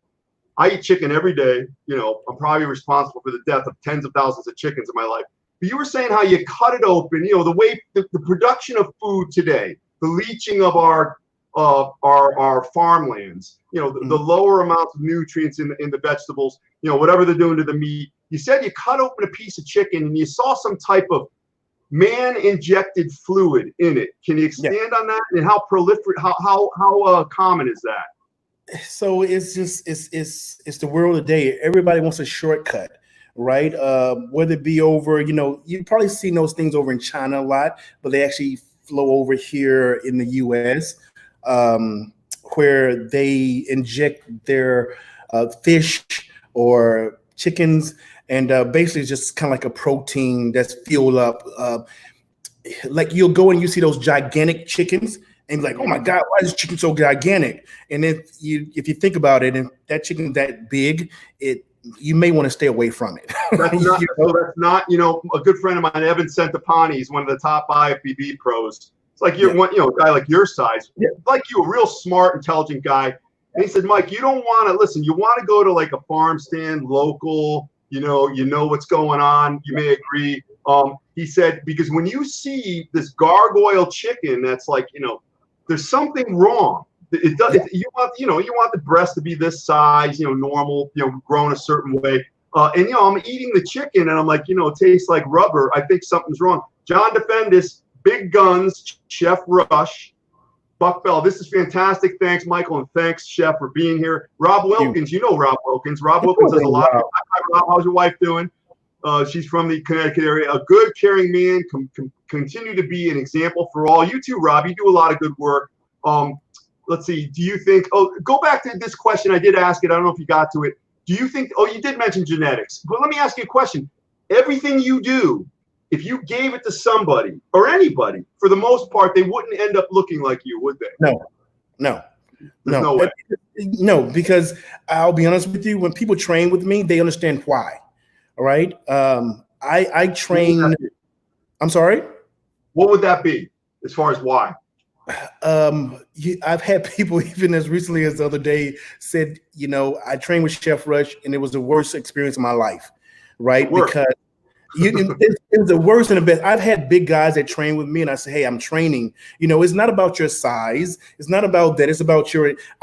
I eat chicken every day. I'm probably responsible for the death of tens of thousands of chickens in my life. But you were saying how you cut it open, the way the production of food today, the leaching of our farmlands, the lower amounts of nutrients in the vegetables, whatever they're doing to the meat. You said you cut open a piece of chicken and you saw some type of man-injected fluid in it. Can you expand on that, and how proliferate, how common is that? So it's just it's the world today. Everybody wants a shortcut, right? Whether it be over, you probably see those things over in China a lot, but they actually flow over here in the U.S. Where they inject their fish or chickens, and basically it's just kind of like a protein that's filled up. Like you'll go and you see those gigantic chickens, and you're like, oh my God, why is this chicken so gigantic? And if you think about it, and that chicken's that big, you may want to stay away from it. That's not, so that's not, a good friend of mine, Evan Centopani, he's one of the top IFBB pros. It's like you're one, a guy like your size, like you, a real smart, intelligent guy. And he said, Mike, you don't want to listen. You want to go to like a farm stand, local. You know what's going on. You may agree. He said, because when you see this gargoyle chicken, that's like, there's something wrong. It does. You want the breast to be this size, normal, grown a certain way. And I'm eating the chicken, and I'm like, it tastes like rubber. I think something's wrong. John Defendis, Big Guns, Chef Rush, Buck Bell. This is fantastic. Thanks, Michael, and thanks, Chef, for being here. Rob Wilkins, Rob Wilkins. Rob Wilkins does a lot. Hi, Rob. How's your wife doing? She's from the Connecticut area. A good, caring man. Continue to be an example for all. You too, Rob. You do a lot of good work. Let's see. Do you think? Oh, go back to this question. I did ask it. I don't know if you got to it. Do you think? Oh, you did mention genetics. But let me ask you a question. Everything you do, if you gave it to somebody or anybody, for the most part, they wouldn't end up looking like you, would they? No. There's no way. No, because I'll be honest with you. When people train with me, they understand why. All right. I train. I'm sorry. What would that be as far as why? I've had people even as recently as the other day said, I trained with Chef Rush and it was the worst experience of my life, right? Because it's the worst and the best. I've had big guys that train with me and I say, hey, I'm training. It's not about your size. It's not about that. It's about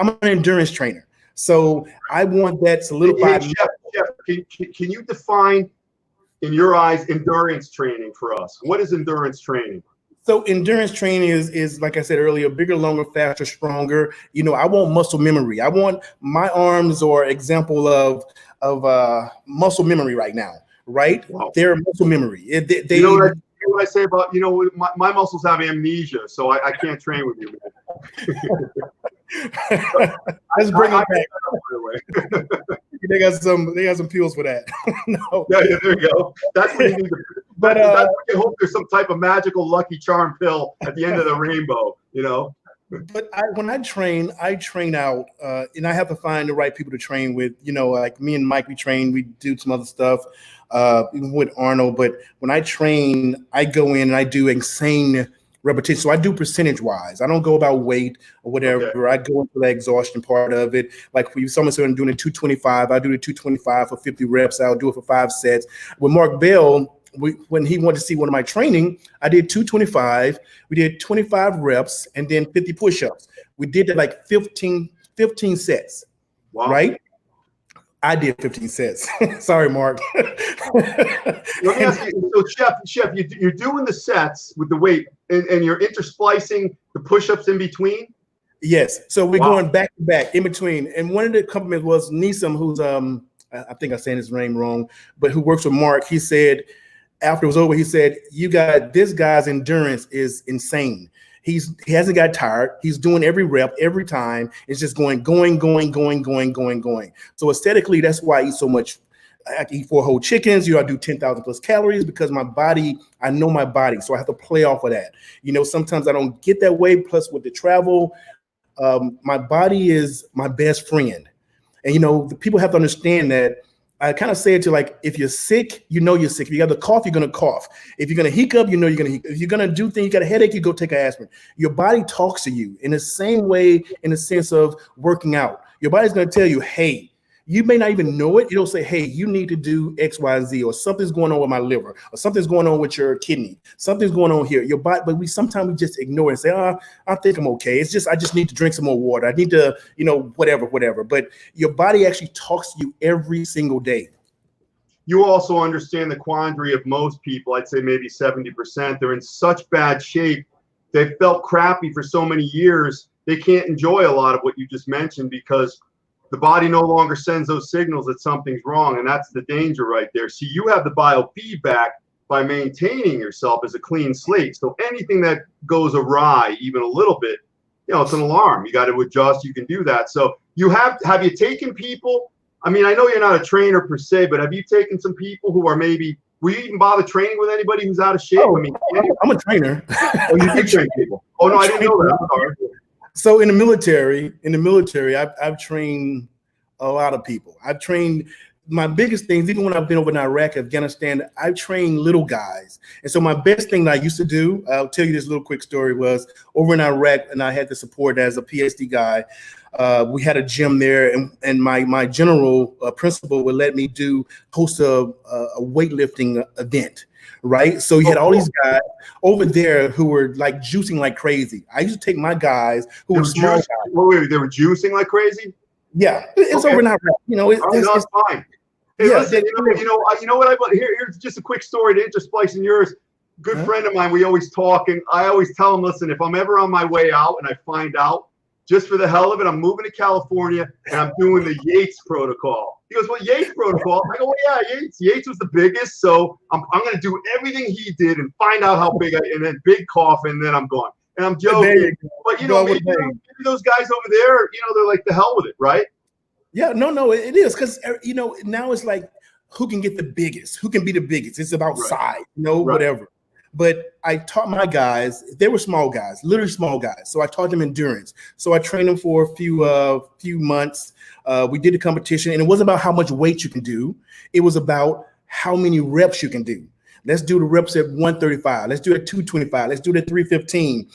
I'm an endurance trainer. So I want that solidified. Hey, Chef, can you define, in your eyes, endurance training for us? What is endurance training? So endurance training is like I said earlier, bigger, longer, faster, stronger. I want muscle memory. I want my arms or example of muscle memory right now, right? Wow. They're muscle memory. They what I say about, my muscles have amnesia, so I can't train with you, man. Let's bring them back. They got some pills for that. No. Yeah, there you go. That's what you need to. But that's what you hope there's some type of magical lucky charm pill at the end of the rainbow, But when I train out, and I have to find the right people to train with. Like me and Mike, we do some other stuff, even with Arnold. But when I train, I go in and I do insane repetition. So I do percentage wise. I don't go about weight or whatever. Okay. I go into the exhaustion part of it. Like for you, someone said I'm doing a 225. I do the 225 for 50 reps. I'll do it for 5 sets. With Mark Bell, when he wanted to see one of my training, I did 225. We did 25 reps and then 50 push-ups. We did that like 15 sets. Wow. Right? I did 15 sets. Sorry, Mark. Let me ask you, so Chef, you're doing the sets with the weight and you're intersplicing the push-ups in between? Yes. So we're going back to back in between. And one of the compliments was Neeson, who's I think I'm saying his name wrong, but who works with Mark. He said after it was over, he said, this guy's endurance is insane. He hasn't got tired. He's doing every rep, every time. It's just going. So aesthetically, that's why I eat so much. I eat 4 whole chickens. I do 10,000 plus calories because my body, I know my body. So I have to play off of that. Sometimes I don't get that way. Plus with the travel, my body is my best friend. And, the people have to understand that. I kind of say it to like, if you're sick, you're sick. If you got the cough, you're going to cough. If you're going to hiccup, you're going to hiccup. If you're going to do things, you got a headache, you go take an aspirin. Your body talks to you in the same way, in the sense of working out. Your body's going to tell you, hey, you may not even know it. It'll say, hey, you need to do X, Y, and Z, or something's going on with my liver, or something's going on with your kidney. Something's going on here. Your body, but sometimes we just ignore it and say, I think I'm okay. I just need to drink some more water. I need to, whatever. But your body actually talks to you every single day. you also understand the quandary of most people. I'd say maybe 70%. They're in such bad shape. They've felt crappy for so many years. They can't enjoy a lot of what you just mentioned because the body no longer sends those signals that something's wrong. And that's the danger right there. See, you have the biofeedback by maintaining yourself as a clean slate. So anything that goes awry, even a little bit, you know, it's an alarm. You got to adjust. You can do that. So you have you taken people? I mean, I know you're not a trainer per se, but have you taken some people who are maybe, will you even bother training with anybody who's out of shape? Oh, I mean, I'm a trainer. Oh, you do train people. Oh, no, I didn't know that. I'm sorry. So in the military, I've trained a lot of people. I've trained my biggest things, even when I've been over in Iraq, Afghanistan, I've trained little guys. And so my best thing that I used to do, I'll tell you this little quick story, was over in Iraq, and I had the support as a PSD guy. We had a gym there, and my general principal would let me host a weightlifting event, right? So you had all these guys over there who were like juicing like crazy. I used to take my guys who were small guys. Wait, they were juicing like crazy? Yeah, it's over in Iraq. You know, it's fine. Hey, yeah, listen, you know what? Here's just a quick story to intersplice in yours. Good friend of mine, we always talk, and I always tell him, listen, if I'm ever on my way out and I find out, just for the hell of it, I'm moving to California and I'm doing the Yates protocol. He goes, well, Yates protocol? I go, well, yeah, Yates was the biggest, so I'm going to do everything he did and find out how big, and then big cough, and then I'm gone. And I'm joking, but maybe those guys over there, they're like, the hell with it, right? Yeah, no, it is, because now it's like, who can get the biggest? Who can be the biggest? It's about size, whatever. But I taught my guys, they were small guys, literally small guys. So I taught them endurance. So I trained them for a few months. We did a competition, and it wasn't about how much weight you can do. It was about how many reps you can do. Let's do the reps at 135. Let's do it at 225. Let's do it at 315.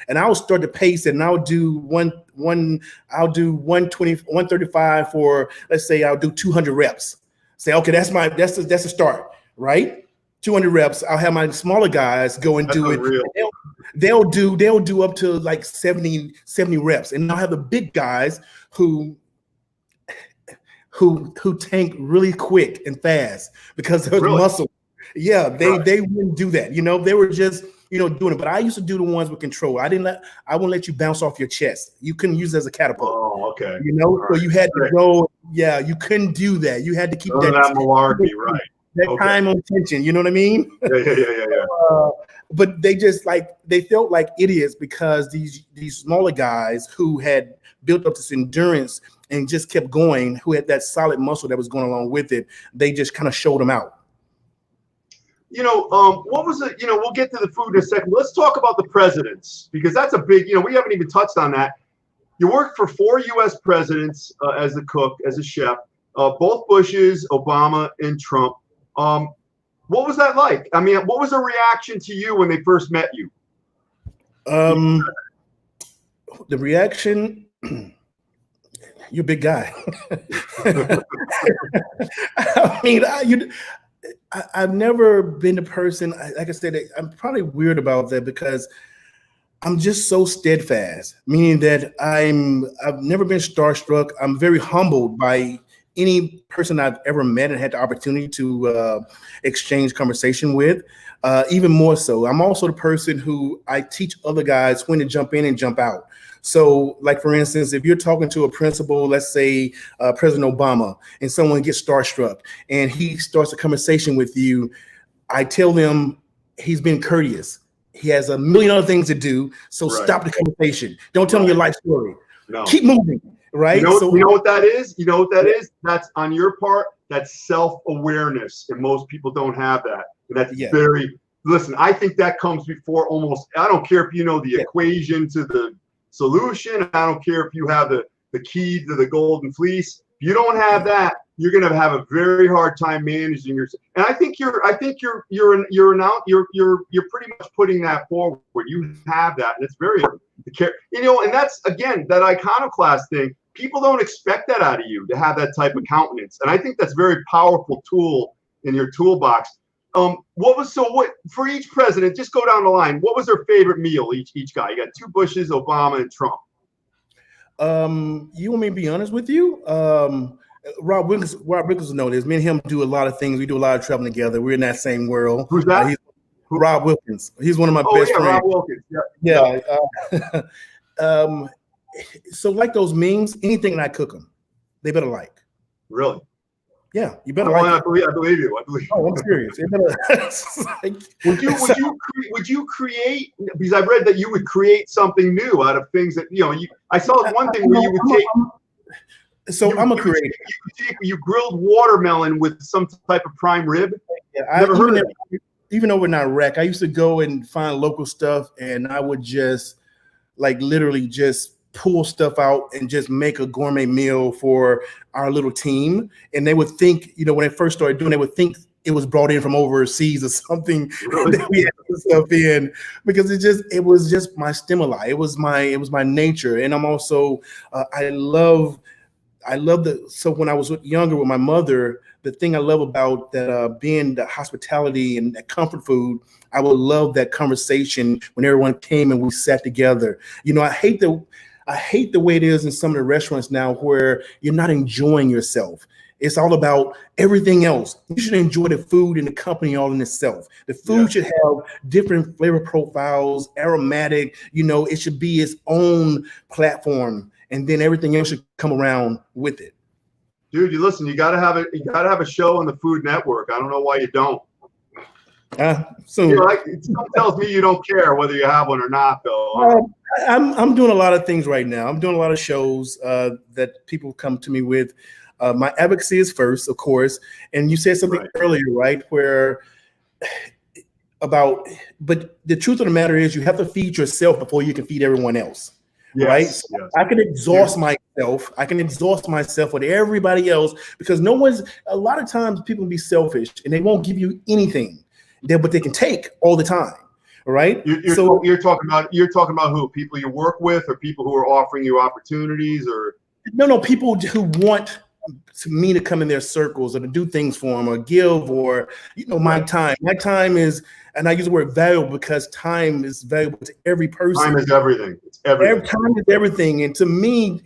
And I'll start the pace, and I'll do 120, 135 for, let's say I'll do 200 reps. Say, okay, that's a start, right? 200 reps. I'll have my smaller guys go and do it. They'll do up to like 70 reps, and I'll have the big guys who tank really quick and fast because there's muscle. Yeah, they wouldn't do that. They were just doing it. But I used to do the ones with control. I wouldn't let you bounce off your chest. You couldn't use it as a catapult. Oh, okay. So you had to go. Yeah, you couldn't do that. You had to keep that malarkey, right? That time on tension, you know what I mean? Yeah. But they felt like idiots because these smaller guys who had built up this endurance and just kept going, who had that solid muscle that was going along with it, they just kind of showed them out. What was it? We'll get to the food in a second. Let's talk about the presidents, because that's a big, we haven't even touched on that. You worked for 4 U.S. presidents as a cook, as a chef, both Bushes, Obama, and Trump. What was that like? I mean, what was the reaction to you when they first met you? The reaction, you're a big guy. I mean, I've never been the person, like I said, I'm probably weird about that because I'm just so steadfast, meaning that I've never been starstruck. I'm very humbled by any person I've ever met and had the opportunity to exchange conversation with, even more so. I'm also the person who I teach other guys when to jump in and jump out. So like, for instance, if you're talking to a principal, let's say President Obama, and someone gets starstruck and he starts a conversation with you, I tell them he's been courteous. He has a million other things to do. So stop the conversation. Don't tell him your life story. No. Keep moving. Right. You know what that is? You know what that is? That's on your part. That's self-awareness. And most people don't have that. And that's listen, I think that comes before almost, I don't care if you know the equation to the solution. I don't care if you have the key to the golden fleece. If you don't have that, you're going to have a very hard time managing yourself. And I think you're pretty much putting that forward. You have that, and it's very and that's, again, that iconoclast thing. People don't expect that out of you, to have that type of countenance, and I think that's a very powerful tool in your toolbox. What for each president? Just go down the line. What was their favorite meal? Each guy. You got 2 Bushes, Obama, and Trump. You want me to be honest with you? Rob Wilkins know this. Me and him do a lot of things. We do a lot of traveling together. We're in that same world. Who's that? Rob Wilkins. He's one of my best friends. Rob Wilkins. Yeah. So like those memes, anything that I cook them, they better like. Really? Yeah, you better like. I believe you. Oh, I'm serious. Would you create? Because I've read that you would create something new out of things that I saw one thing where you would take. So I'm a creator. You grilled watermelon with some type of prime rib. Yeah, Never heard of it. Even over in Iraq, I used to go and find local stuff, and I would just literally just pull stuff out and just make a gourmet meal for our little team. And they would think, when they first started doing it, they would think it was brought in from overseas or something. Really? That we had this stuff in, because it was just my stimuli. It was my nature. And I'm also I love so when I was younger with my mother, the thing I love about that being the hospitality and that comfort food, I would love that conversation when everyone came and we sat together. I hate the way it is in some of the restaurants now where you're not enjoying yourself. It's all about everything else. You should enjoy the food and the company all in itself. The food should have different flavor profiles, aromatic, it should be its own platform, and then everything else should come around with it. Dude, you gotta have a show on the Food Network. I don't know why you don't. Someone tells me you don't care whether you have one or not, though. I'm doing a lot of things right now. I'm doing a lot of shows that people come to me with. My advocacy is first, of course. And you said something earlier, right? But the truth of the matter is you have to feed yourself before you can feed everyone else. Yes, right? Yes. I can exhaust myself. I can exhaust myself with everybody else, because a lot of times people be selfish and they won't give you anything but they can take all the time. Right. You're talking about who? People you work with, or people who are offering you opportunities, or no, people who want me to come in their circles or to do things for them or give, or my time. My time is, and I use the word valuable because time is valuable to every person. Time is everything. It's everything. Time is everything. And to me,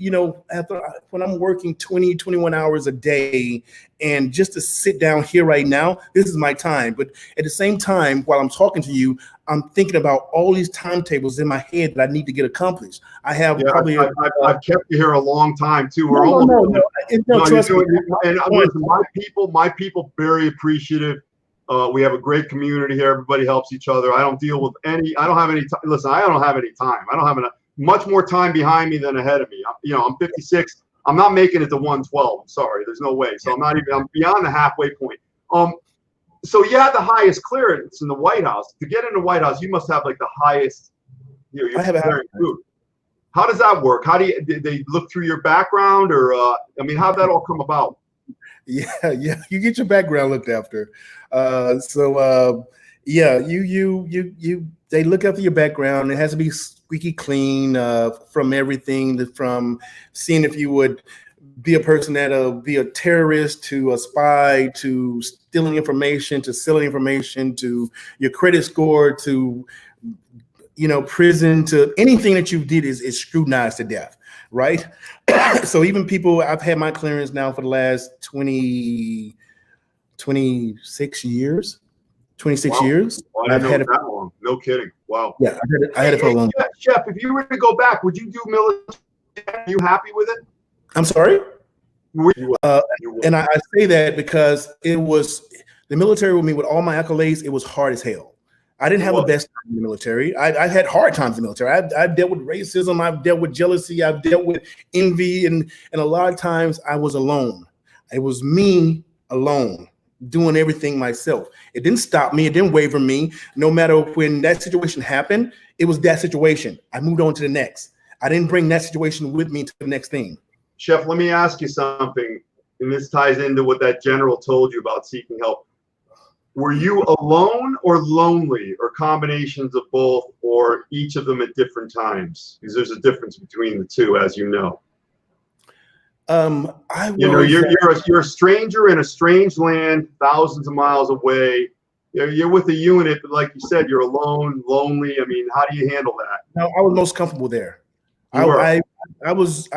when I'm working 20, 21 hours a day, and just to sit down here right now, this is my time. But at the same time, while I'm talking to you, I'm thinking about all these timetables in my head that I need to get accomplished. I have probably. I've kept you here a long time too. Trust me. And my people, very appreciative. We have a great community here. Everybody helps each other. I don't have any time. Listen, I don't have any time. I don't have much more time behind me than ahead of me. I'm 56. I'm not making it to 112. I'm sorry. There's no way. So I'm beyond the halfway point. So you had the highest clearance in the White House. To get in the White House, you must have the highest. You're preparing food. How does that work? Did they look through your background, or how'd that all come about? Yeah, you get your background looked after. They look after your background. It has to be squeaky clean from everything, from seeing if you would be a person that'll be a terrorist, to a spy, to stealing information, to selling information, to your credit score, to prison, to anything that you did is scrutinized to death, right? So even I've had my clearance now for the last 26 years. 26 years. Well, I didn't know it that long. No kidding. Wow. Yeah, I had it for a long time. Chef, if you were to go back, would you do military? Are you happy with it? I'm sorry? You would. And I say that because it was the military with me, with all my accolades, it was hard as hell. I didn't have the best time in the military. I had hard times in the military. I've dealt with racism. I've dealt with jealousy. I've dealt with envy. And a lot of times I was alone. It was me alone doing everything myself. It didn't stop me. It didn't waver me. No matter when that situation happened, it was that situation. I moved on to the next. I didn't bring that situation with me to the next thing. Chef, let me ask you something. And this ties into what that general told you about seeking help. Were you alone or lonely, or combinations of both, or each of them at different times? Because there's a difference between the two, as you know. You're a stranger in a strange land, thousands of miles away. You're with a unit, but like you said, you're alone, lonely. How do you handle that? No, I was most comfortable there. I was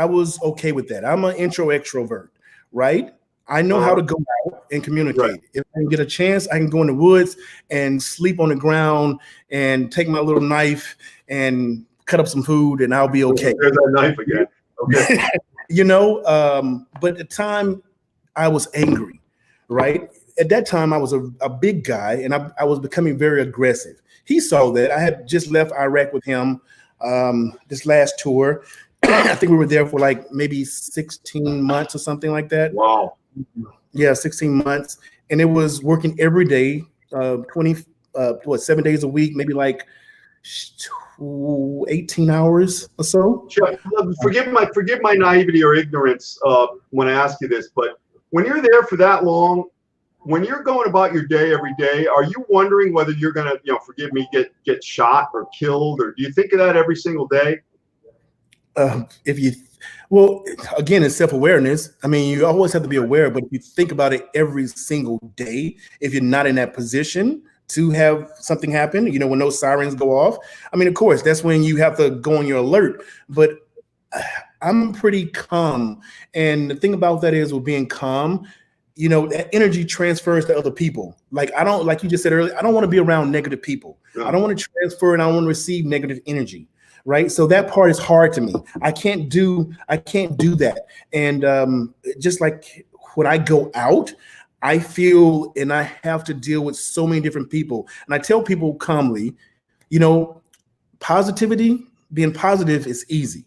okay with that. I'm an intro extrovert, right? I know how to go out and communicate. Right. If I can get a chance, I can go in the woods and sleep on the ground and take my little knife and cut up some food, and I'll be okay. There's that knife again. Okay. But at the time I was angry, right? At that time I was a big guy, and I was becoming very aggressive. He saw that. I had just left Iraq with him this last tour. I think we were there for like maybe 16 months or something like that. Wow. Yeah, 16 months. And it was working every day, 7 days a week, maybe like 18 hours or so. Chuck, forgive my naivety or ignorance when I ask you this, but when you're there for that long, when you're going about your day every day, are you wondering whether you're gonna, forgive me, get shot or killed, or do you think of that every single day? Well, again, it's self-awareness. I mean, you always have to be aware, but if you think about it every single day, if you're not in that position to have something happen, when those sirens go off, I mean, of course, that's when you have to go on your alert. But I'm pretty calm. And the thing about that is, with being calm, that energy transfers to other people. Like you just said earlier, I don't want to be around negative people. Yeah. I don't want to transfer, and I don't want to receive negative energy. Right. So that part is hard to me. I can't do that. And just like when I go out, I feel, and I have to deal with so many different people. And I tell people calmly, being positive is easy.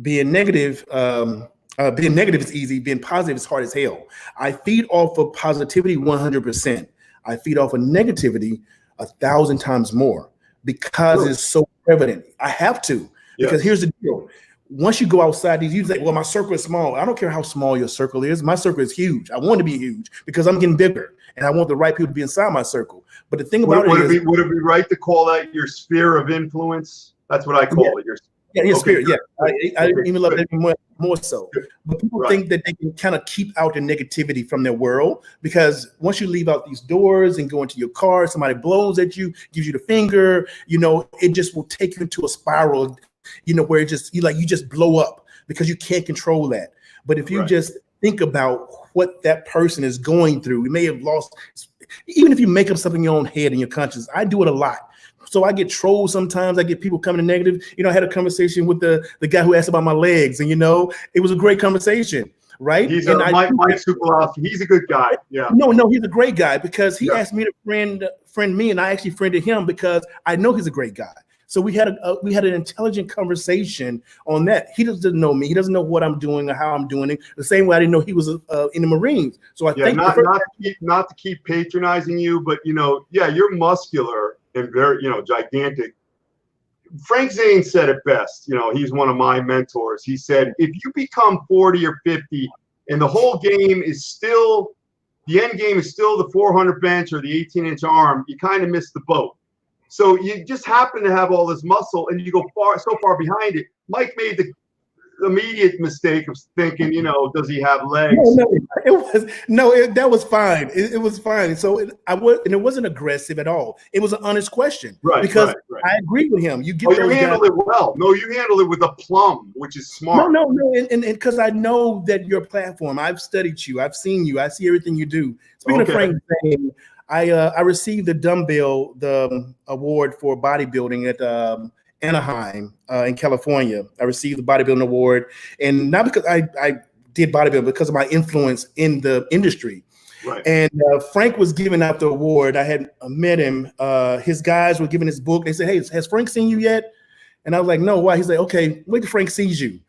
Being negative is easy. Being positive is hard as hell. I feed off of positivity 100%. I feed off of negativity 1,000 times more, because it's so prevalent. I have to, because here's the deal. Once you go outside, you say, well, my circle is small. I don't care how small your circle is. My circle is huge. I want to be huge because I'm getting bigger, and I want the right people to be inside my circle. But the thing about would it be right to call that your sphere of influence? That's what I call it. Your spirit. Yeah, I even love that more so. But people think that they can kind of keep out the negativity from their world, because once you leave out these doors and go into your car, somebody blows at you, gives you the finger, it just will take you into a spiral, where you just blow up, because you can't control that. But if you just think about what that person is going through, we may have lost, even if you make up something in your own head and your conscience. I do it a lot. So I get trolls sometimes. I get people coming in negative. I had a conversation with the guy who asked about my legs, and it was a great conversation, right? He's Mike Sukolowski. He's a good guy. Yeah. No, he's a great guy, because he asked me to friend me, and I actually friended him because I know he's a great guy. So we had an intelligent conversation on that. He doesn't know me. He doesn't know what I'm doing or how I'm doing it. The same way I didn't know he was in the Marines. So I think not to keep patronizing you, but you're muscular and very, gigantic. Frank Zane said it best. He's one of my mentors. He said, if you become 40 or 50 and the whole game is still, the end game is still the 400 bench or the 18-inch arm, you kind of miss the boat. So you just happen to have all this muscle, and you go so far behind it. Mike made the immediate mistake of thinking, does he have legs? That was fine. It was fine. So it wasn't aggressive at all. It was an honest question, because I agree with him. You handled it well. No, you handled it with aplomb, which is smart. No, and because I know that your platform. I've studied you. I've seen you. I see everything you do. Speaking of Frank Zane, I received the award for bodybuilding at Anaheim in California. I received the bodybuilding award, and not because I did bodybuilding, because of my influence in the industry. Right. And Frank was giving out the award. I had met him. His guys were giving his book. They said, "Hey, has Frank seen you yet?" And I was like, "No, why?" He's like, "Okay, wait till Frank sees you."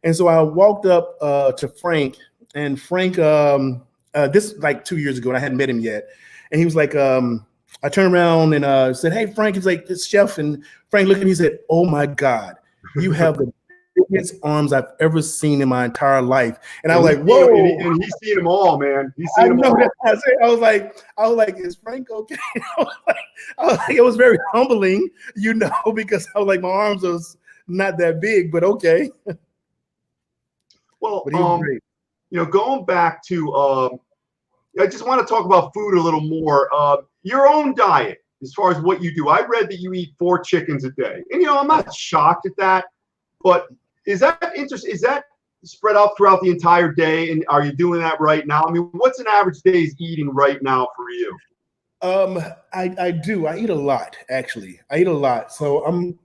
And so I walked up to Frank, and Frank, this is like 2 years ago, and I hadn't met him yet. And he was like, I turned around and said, "Hey, Frank." He's like, "It's Chef." And Frank looked at me and said, "Oh my God, you have the biggest arms I've ever seen in my entire life." And I was like, "Whoa!" And he's seen them all, man. He's seen them all. I was like, "Is Frank okay?" I was like, it was very humbling, because I was like, my arms was not that big, but okay. Well, but he was great. Going back to, I just want to talk about food a little more. Your own diet, as far as what you do. I read that you eat 4 chickens a day, and I'm not shocked at that. But is that interesting? Is that spread out throughout the entire day? And are you doing that right now? I mean, what's an average day's eating right now for you? I do. I eat a lot, actually. I eat a lot. So I'm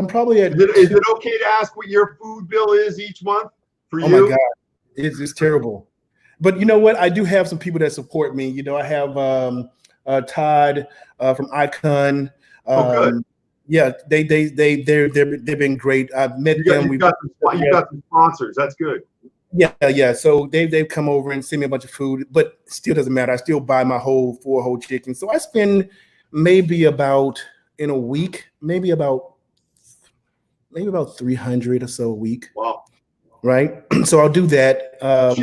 probably at. Is it okay to ask what your food bill is each month for you? Oh my God, it's terrible. But you know what? I do have some people that support me. You know, I have Todd from Icon. Good. Yeah, they've been great. I've met them. You've got some sponsors. That's good. Yeah. So they've come over and sent me a bunch of food, but still doesn't matter. I still buy my four whole chickens. So I spend maybe about in a week, maybe about 300 or so a week. Wow. Right. So I'll do that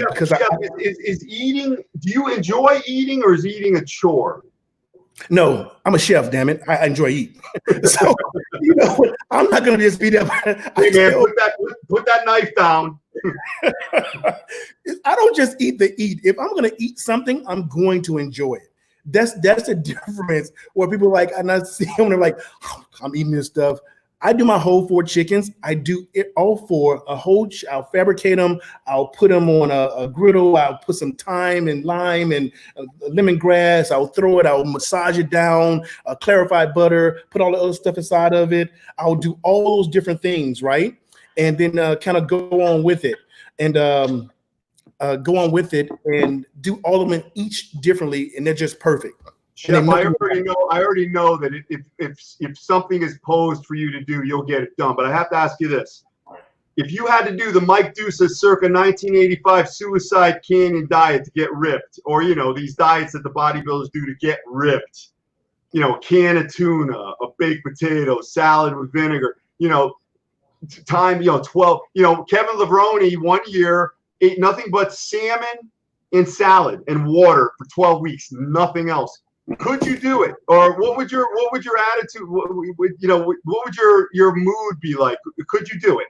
because Chef, is eating. Do you enjoy eating, or is eating a chore? No, I'm a chef. Damn it, I enjoy eating. So you know, I'm not gonna just be there. Hey man, put that knife down. I don't just eat to eat. If I'm gonna eat something, I'm going to enjoy it. That's the difference. Where people are like, and I see them, they're like, oh, I'm eating this stuff. I do my whole 4 chickens. I do it all 4. I'll fabricate them. I'll put them on a griddle. I'll put some thyme and lime and lemongrass. I'll throw it. I'll massage it down. Clarified butter. Put all the other stuff inside of it. I'll do all those different things, right? And then kind of go on with it and do all of them each differently, and they're just perfect. Chef, I already know that if something is posed for you to do, you'll get it done. But I have to ask you this. If you had to do the Mike Dusa circa 1985 Suicide Canyon diet to get ripped, or, you know, these diets that the bodybuilders do to get ripped, you know, a can of tuna, a baked potato, salad with vinegar, you know, 12, you know, Kevin Levrone 1 year ate nothing but salmon and salad and water for 12 weeks, nothing else. Could you do it, or what would your attitude? What would your mood be like? Could you do it?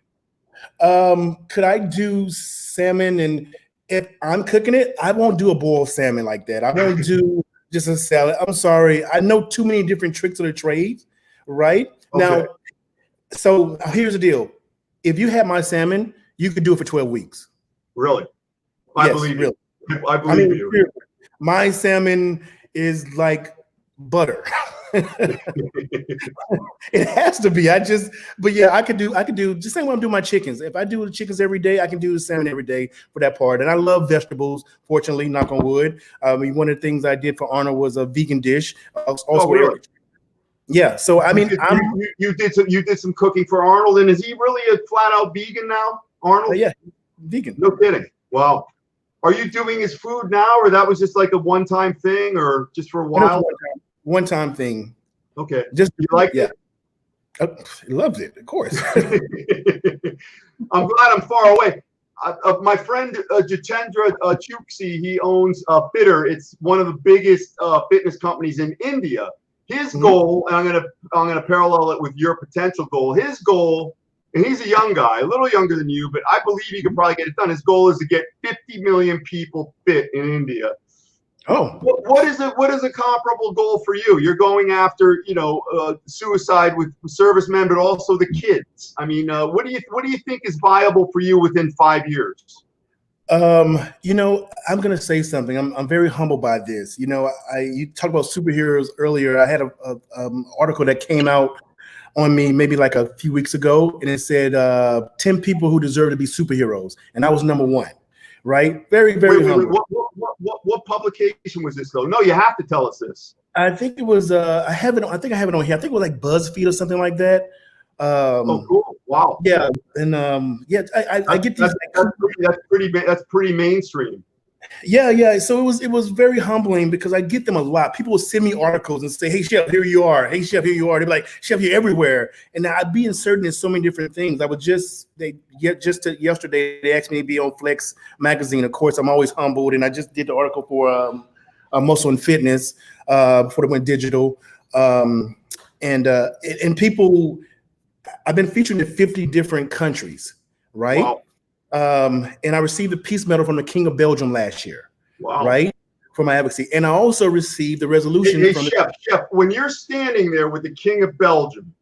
Could I do salmon? And if I'm cooking it, I won't do a boiled salmon like that. I won't do just a salad. I'm sorry. I know too many different tricks of the trade, right? Okay. Now, so here's the deal. If you had my salmon, you could do it for 12 weeks. Really? I believe you. I believe you. My salmon is like butter. It has to be. But yeah, I could do just same way I'm doing my chickens. If I do the chickens every day, I can do the salmon every day for that part. And I love vegetables, fortunately, knock on wood. I mean, one of the things I did for Arnold was a vegan dish. Also, really? Yeah. So I mean, you did some cooking for Arnold, and is he really a flat out vegan now, Arnold? Yeah, vegan. No kidding. Wow. Are you doing his food now, or that was just like a one-time thing, or just for a while? One-time thing. Okay. Just you like it? He loves it, of course. I'm glad I'm far away. My friend Jitendra Chuksi, he owns Fitter. It's one of the biggest fitness companies in India. His goal, and I'm gonna parallel it with your potential goal. His goal. And he's a young guy, a little younger than you, but I believe he can probably get it done. His goal is to get 50 million people fit in India. Oh, what is a comparable goal for you? You're going after, suicide with servicemen, but also the kids. I mean, what do you think is viable for you within 5 years? I'm gonna say something. I'm very humbled by this. You talked about superheroes earlier. I had a article that came out on me maybe like a few weeks ago, and it said 10 people who deserve to be superheroes, and I was number 1. Right? Very, very humble. What publication was this though? No, you have to tell us this. I think it was I have it on here. I think it was like BuzzFeed or something like that. Oh, cool! Wow. Yeah, and I get these. That's pretty mainstream. Yeah. So it was very humbling because I get them a lot. People will send me articles and say, "Hey, Chef, here you are. Hey, Chef, here you are." They're like, "Chef, you're everywhere." And I'd be inserted in so many different things. I was yesterday they asked me to be on Flex magazine. Of course, I'm always humbled, and I just did the article for Muscle and Fitness before they went digital. And people, I've been featured in 50 different countries, right? Wow. And I received a peace medal from the King of Belgium last year, wow, right, for my advocacy. And I also received the resolution from Chef, when you're standing there with the King of Belgium,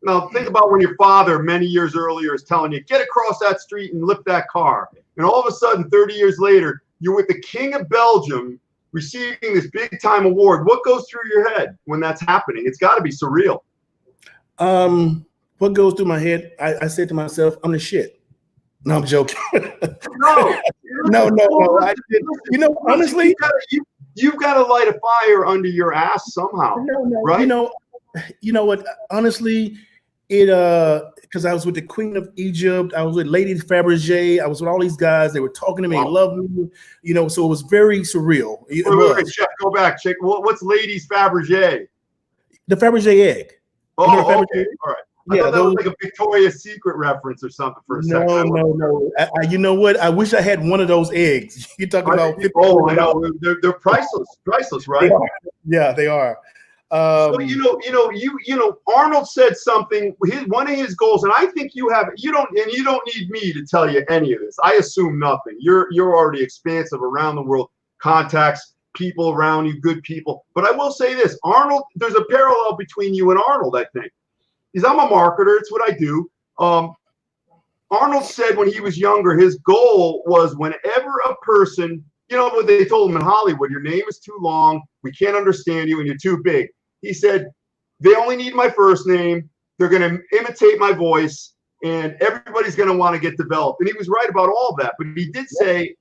Now think about when your father many years earlier is telling you, get across that street and lift that car. And all of a sudden, 30 years later, you're with the King of Belgium receiving this big time award. What goes through your head when that's happening? It's got to be surreal. What goes through my head? I said to myself, I'm the shit. No, I'm joking. No. Honestly, you've got to light a fire under your ass somehow, right? You know what? Honestly, because I was with the Queen of Egypt, I was with Lady Fabergé, I was with all these guys. They were talking to me, They loved me, so it was very surreal. Wait, check, go back, check. What's Lady Fabergé? The Fabergé egg. Oh, okay, all right. I thought that was like a Victoria's Secret reference or something for a second. No. You know what? I wish I had one of those eggs. You talk about. I know. They're priceless, right? They are. So Arnold said something. One of his goals, and I think you don't need me to tell you any of this. I assume nothing. You're already expansive around the world, contacts, people around you, good people. But I will say this, Arnold. There's a parallel between you and Arnold, I think. Because I'm a marketer, it's what I do. Arnold said when he was younger, his goal was whenever a person, what they told him in Hollywood, your name is too long, we can't understand you, and you're too big. He said, they only need my first name, they're going to imitate my voice, and everybody's going to want to get developed. And he was right about all that. But he did say,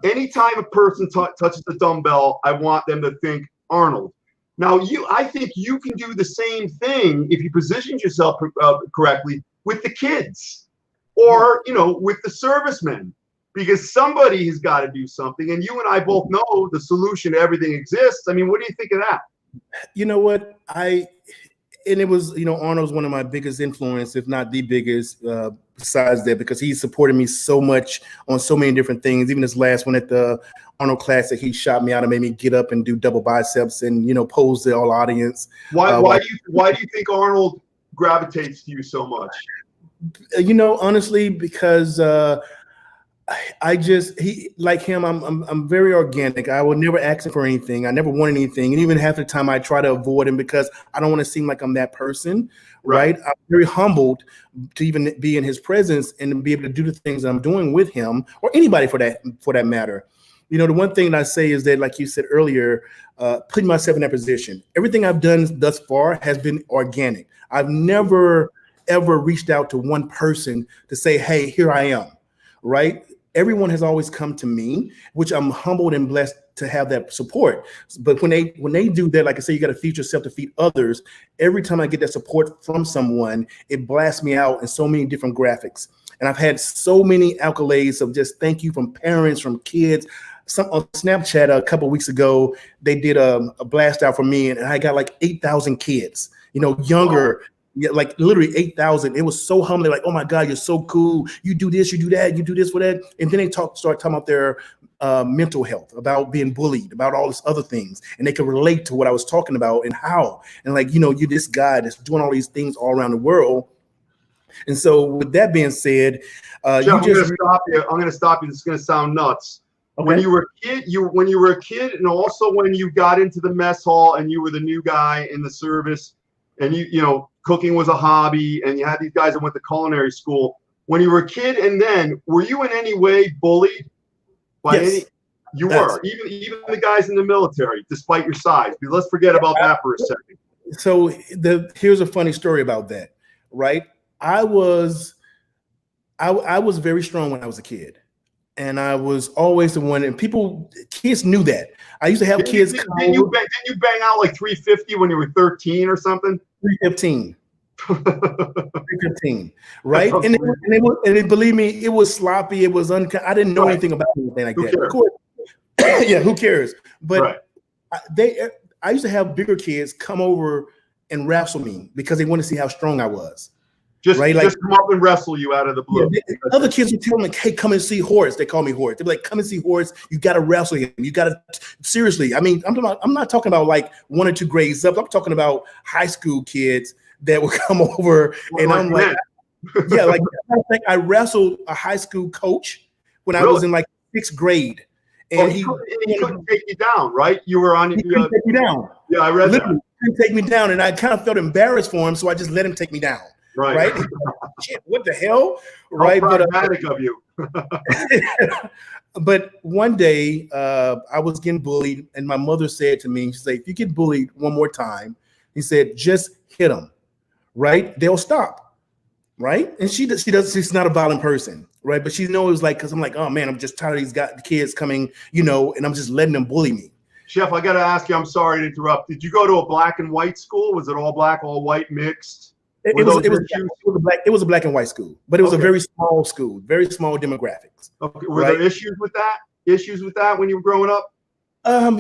anytime a person touches the dumbbell, I want them to think Arnold. Now, I think you can do the same thing if you position yourself correctly with the kids or, with the servicemen, because somebody has got to do something. And you and I both know the solution to everything exists. I mean, what do you think of that? You know what? It was, Arnold's one of my biggest influence, if not the biggest, besides that, because he supported me so much on so many different things. Even this last one at the Arnold Classic, he shot me out and made me get up and do double biceps and, pose the whole audience. Why do you think Arnold gravitates to you so much? Honestly, because I'm very organic. I would never ask him for anything. I never want anything. And even half the time I try to avoid him because I don't want to seem like I'm that person. Right. I'm very humbled to even be in his presence and to be able to do the things that I'm doing with him or anybody for that matter. The one thing that I say is that, like you said earlier, putting myself in that position. Everything I've done thus far has been organic. I've never, ever reached out to one person to say, hey, here I am. Right. Everyone has always come to me, which I'm humbled and blessed to have that support. But when they do that, like I say, you got to feed yourself to feed others. Every time I get that support from someone, it blasts me out in so many different graphics. And I've had so many accolades of just thank you from parents, from kids. On Snapchat a couple of weeks ago, they did a blast out for me, and I got like 8,000 kids, younger. Wow. Yeah, like literally 8,000. It was so humbling. Like, oh my God, you're so cool. You do this, you do that, you do this for that. And then they start talking about their mental health, about being bullied, about all these other things. And they can relate to what I was talking about and how. And like, you're this guy that's doing all these things all around the world. And so with that being said, Jeff, I'm going to stop you. This is going to sound nuts. Okay. When you were a kid, and also when you got into the mess hall and you were the new guy in the service, and cooking was a hobby, and you had these guys that went to culinary school. When you were a kid, and then were you in any way bullied by any? You were, even the guys in the military, despite your size. But let's forget about that for a second. So here's a funny story about that. Right, I was very strong when I was a kid, and I was always the one. And kids knew that. I used to have kids. Didn't you bang out like 350 when you were 13 or something? 315. 315, right? And believe me, it was sloppy. It was I didn't know anything about anything like that. Of course, yeah, who cares? But I used to have bigger kids come over and wrestle me because they wanted to see how strong I was. Just come up and wrestle you out of the blue. Yeah, other kids would tell me, like, hey, come and see Horace. They call me Horace. They'd be like, come and see Horace. You got to wrestle him. You got to, seriously. I mean, I'm not talking about like 1 or 2 grades up. I'm talking about high school kids that would come over. And I'm like, yeah, like I wrestled a high school coach when I was in like 6th grade. And he couldn't take you down, right? You were on. He couldn't take me down. Yeah, I read that. He couldn't take me down, and I kind of felt embarrassed for him, so I just let him take me down. right? Shit, what the hell, right? How pragmatic of you. But one day I was getting bullied, and my mother said to me, she said, if you get bullied one more time, he said, just hit them, right? They'll stop, right? And she's not a violent person, right? But she knows, like, because I'm like, oh man, I'm just tired of these kids coming, you know, and I'm just letting them bully me. Chef, I got to ask you, I'm sorry to interrupt. Did you go to a black and white school? Was it all black, all white mixed? It was a black and white school, but it was a very small school, very small demographics. Okay. Were there issues with that? Issues with that when you were growing up?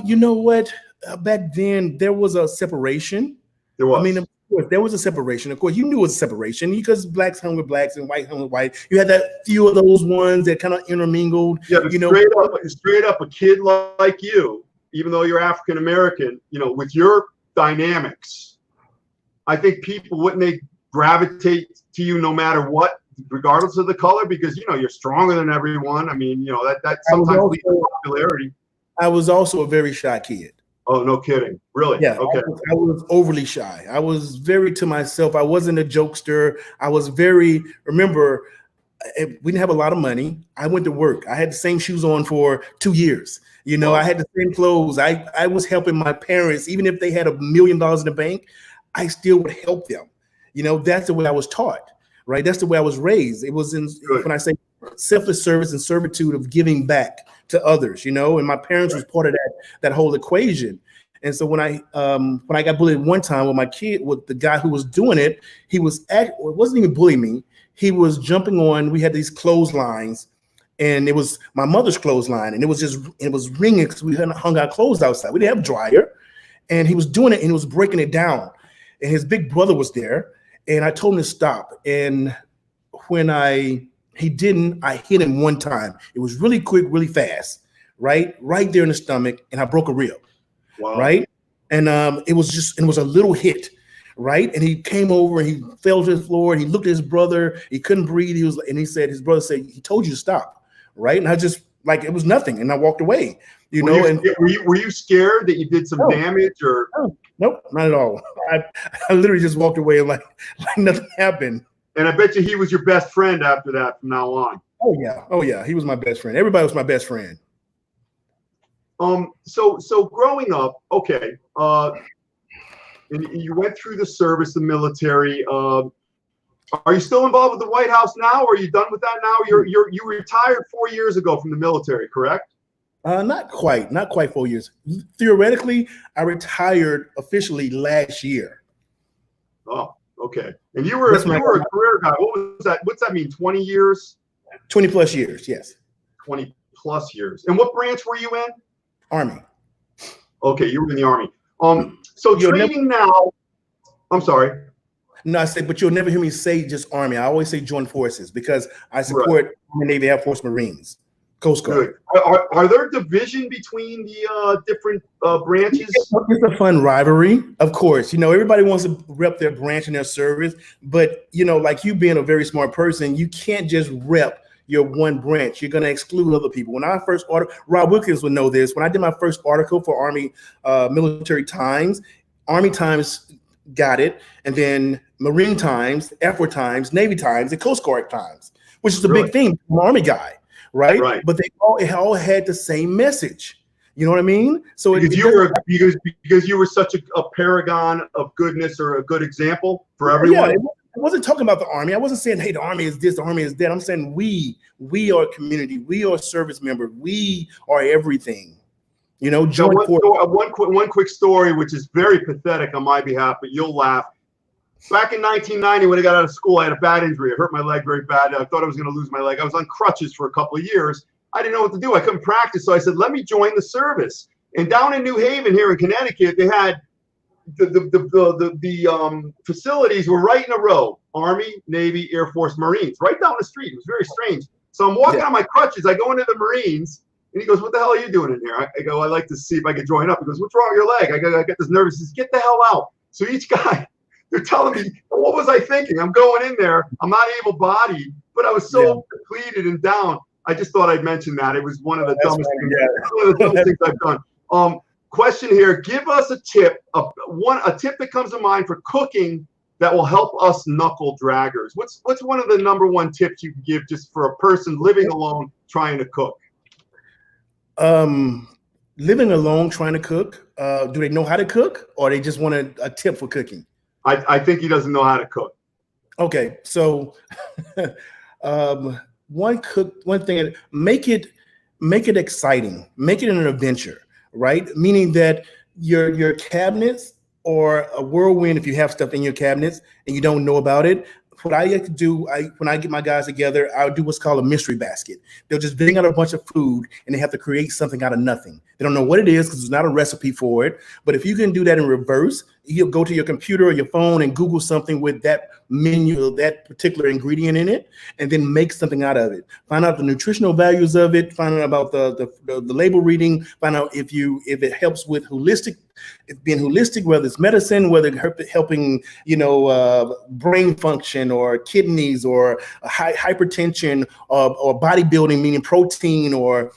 You know what? Back then there was a separation. There was. I mean, of course, there was a separation. Of course, you knew it was a separation because blacks hung with blacks and white hung with white. You had that few of those ones that kind of intermingled. Yeah, but straight up, a kid like you, even though you're African American, you know, with your dynamics, I think people wouldn't gravitate to you no matter what, regardless of the color, because you know you're stronger than everyone. I mean, you know that sometimes leads to popularity. I was also a very shy kid. Oh, no kidding. Really? Yeah. Okay. I was overly shy. I was very to myself. I wasn't a jokester. I was very, remember, we didn't have a lot of money. I went to work. I had the same shoes on for 2 years. You know, I had the same clothes. I was helping my parents. Even if they had $1 million in the bank, I still would help them. You know, that's the way I was taught, right? That's the way I was raised. It was when I say selfless service and servitude of giving back to others, you know, and my parents was part of that whole equation. And so when I got bullied one time with the guy who was doing it, it wasn't even bullying me. He was jumping on, we had these clotheslines, and it was my mother's clothesline, and it was ringing because we hadn't hung our clothes outside. We didn't have a dryer, and he was doing it and he was breaking it down. And his big brother was there, and I told him to stop. And when he didn't, I hit him one time. It was really quick, really fast, right there in the stomach, and I broke a rib. Wow. Right? And it was a little hit, right? And he came over and he fell to the floor and he looked at his brother. He couldn't breathe. His brother said, he told you to stop, right? And I just, like, it was nothing, and I walked away. Were you scared that you did some damage or? Nope, not at all. I literally just walked away and like nothing happened. And I bet you he was your best friend after that from now on. Oh yeah, he was my best friend. Everybody was my best friend. So growing up, okay, and you went through the service, the military. Are you still involved with the White House now, or are you done with that now? You retired 4 years ago from the military, correct? Not quite 4 years. Theoretically, I retired officially last year. Oh, okay. And you were a career guy. What was that? What's that mean? 20 years? 20 plus years, yes. 20 plus years. And what branch were you in? Army. Okay, you were in the Army. So training now. I'm sorry. No, I said, but you'll never hear me say just Army. I always say Joint Forces because I support Army, Navy, Air Force, Marines, Coast Guard. Good. Are there division between the different branches? It's a fun rivalry, of course. You know, everybody wants to rep their branch and their service, but you know, like you being a very smart person, you can't just rep your one branch. You're going to exclude other people. When I first Rob Wilkins would know this. When I did my first article for Army Military Times, Army Times got it, and then Marine Times, Air Force Times, Navy Times, and Coast Guard Times, which is a big thing. I'm an Army guy, right? But it all had the same message. You know what I mean? So because you were such a paragon of goodness or a good example for everyone. Yeah, I wasn't talking about the Army. I wasn't saying, hey, the Army is this, the Army is that. I'm saying we are a community. We are service members. We are everything. You know, one quick story, which is very pathetic on my behalf, but you'll laugh. Back in 1990, when I got out of school, I had a bad injury. I hurt my leg very bad. I thought I was going to lose my leg. I was on crutches for a couple of years. I didn't know what to do. I couldn't practice. So I said, let me join the service. And down in New Haven here in Connecticut, they had the facilities were right in a row: Army, Navy, Air Force, Marines, right down the street. It was very strange. So I'm walking on my crutches. I go into the Marines, and he goes, "What the hell are you doing in here?" I go, "I like to see if I can join up." He goes, "What's wrong with your leg?" I get this nervous. He says, "Get the hell out." So each guy, they're telling me, what was I thinking? I'm going in there. I'm not able-bodied, but I was so depleted and down. I just thought I'd mention that. It was one of the dumbest things I've done. Question here: give us a tip, a tip that comes to mind for cooking that will help us knuckle draggers? What's one of the number one tips you can give just for a person living alone trying to cook? Living alone trying to cook. Do they know how to cook, or they just want a tip for cooking? I think he doesn't know how to cook. Okay, so one thing, make it exciting, make it an adventure, right? Meaning that your cabinets or a whirlwind if you have stuff in your cabinets and you don't know about it. What I like to do, when I get my guys together, I'll do what's called a mystery basket. They'll just bring out a bunch of food and they have to create something out of nothing. They don't know what it is because there's not a recipe for it. But if you can do that in reverse, you'll go to your computer or your phone and Google something with that menu, that particular ingredient in it, and then make something out of it. Find out the nutritional values of it, find out about the label reading, find out if it helps with being holistic, whether it's medicine, whether it's helping, brain function or kidneys or hypertension or bodybuilding, meaning protein or,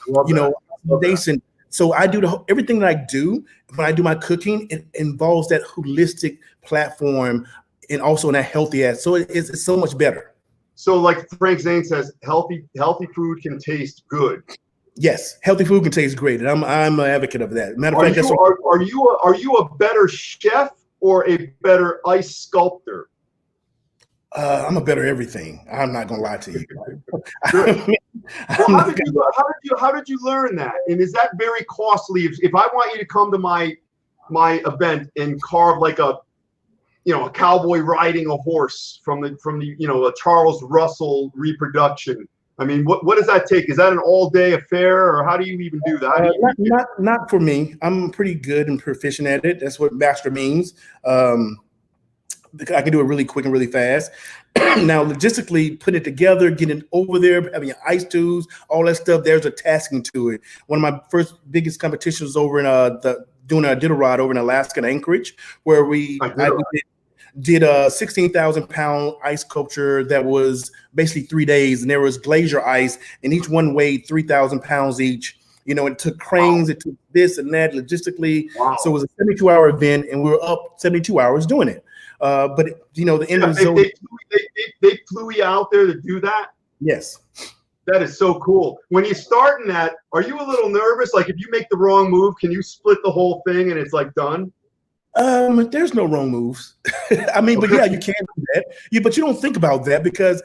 foundation. So I do everything that I do when I do my cooking, it involves that holistic platform and also in that healthy ass. So it's so much better. So like Frank Zane says, healthy food can taste good. Yes, healthy food can taste great, and I'm an advocate of that. Matter of fact, are you a better chef or a better ice sculptor? I'm a better everything. I'm not gonna lie to you. How did you learn that? And is that very costly? If I want you to come to my event and carve like a cowboy riding a horse from the a Charles Russell reproduction, I mean, what does that take? Is that an all-day affair, or how do you even do that? Not for me. I'm pretty good and proficient at it. That's what master means. I can do it really quick and really fast. Now, logistically, putting it together, getting it over there, having your ice tubes, all that stuff, there's a tasking to it. One of my first biggest competitions was over in doing a diddle rod over in Alaska in Anchorage, where we did a 16,000-pound ice sculpture that was basically 3 days, and there was glacier ice, and each one weighed 3,000 pounds each. It took cranes, it took this and that logistically. Wow. So it was a 72-hour event, and we were up 72 hours doing it. But the end result. They flew you out there to do that? Yes. That is so cool. When you're starting that, are you a little nervous? Like if you make the wrong move, can you split the whole thing and it's like done? There's no wrong moves. I mean, but yeah, you can do that. But you don't think about that because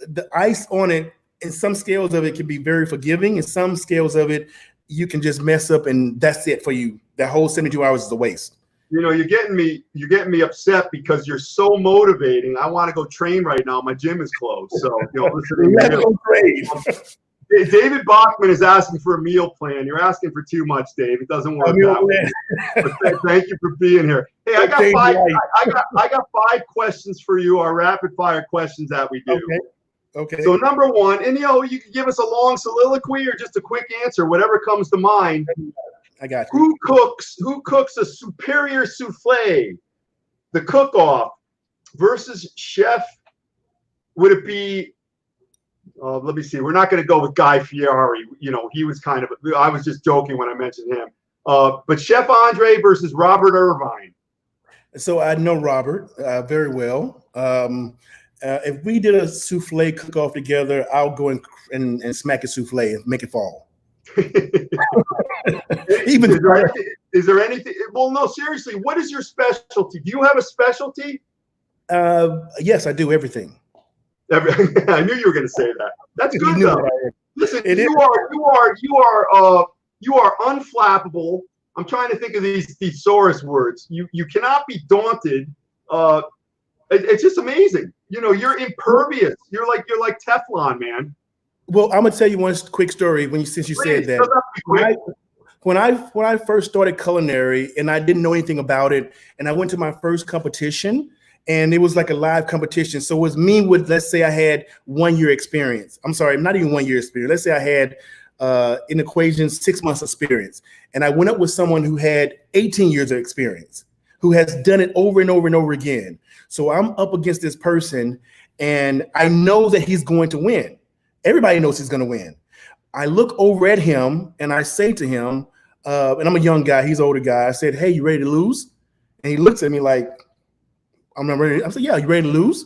the ice on it, in some scales of it can be very forgiving. In some scales of it, you can just mess up and that's it for you. That whole 72 hours is a waste. You're getting me upset because you're so motivating. I want to go train right now. My gym is closed. So, listen. Let's go train. David Bachman is asking for a meal plan. You're asking for too much, Dave. It doesn't work that way. But thank you for being here. Hey, I got 5 questions for you, our rapid fire questions that we do. Okay. So number 1, and you can give us a long soliloquy or just a quick answer, whatever comes to mind. I got you. Who cooks a superior souffle? The cook-off versus chef? Would it be? Let me see. We're not going to go with Guy Fieri. He was kind of. I was just joking when I mentioned him. But Chef Andre versus Robert Irvine. So I know Robert very well. If we did a souffle cook-off together, I'll go and smack a souffle and make it fall. Is there anything? Well, no, seriously. What is your specialty? Do you have a specialty? Yes, I do everything. I knew you were going to say that. That's good though. Listen, you are unflappable. I'm trying to think of these thesaurus words. You cannot be daunted. It's just amazing. You're impervious. You're like Teflon, man. Well, I'm gonna tell you one quick story. Since you said that, when I first started culinary and I didn't know anything about it, and I went to my first competition, and it was like a live competition. So it was me with, let's say I had 1 year experience. I'm sorry, not even 1 year experience. Let's say I had in equations 6 months experience, and I went up with someone who had 18 years of experience, who has done it over and over and over again. So I'm up against this person, and I know that he's going to win. Everybody knows he's going to win. I look over at him and I say to him, and I'm a young guy, he's an older guy. I said, "Hey, you ready to lose?" And he looks at me like, I'm not ready. I said, yeah, you ready to lose?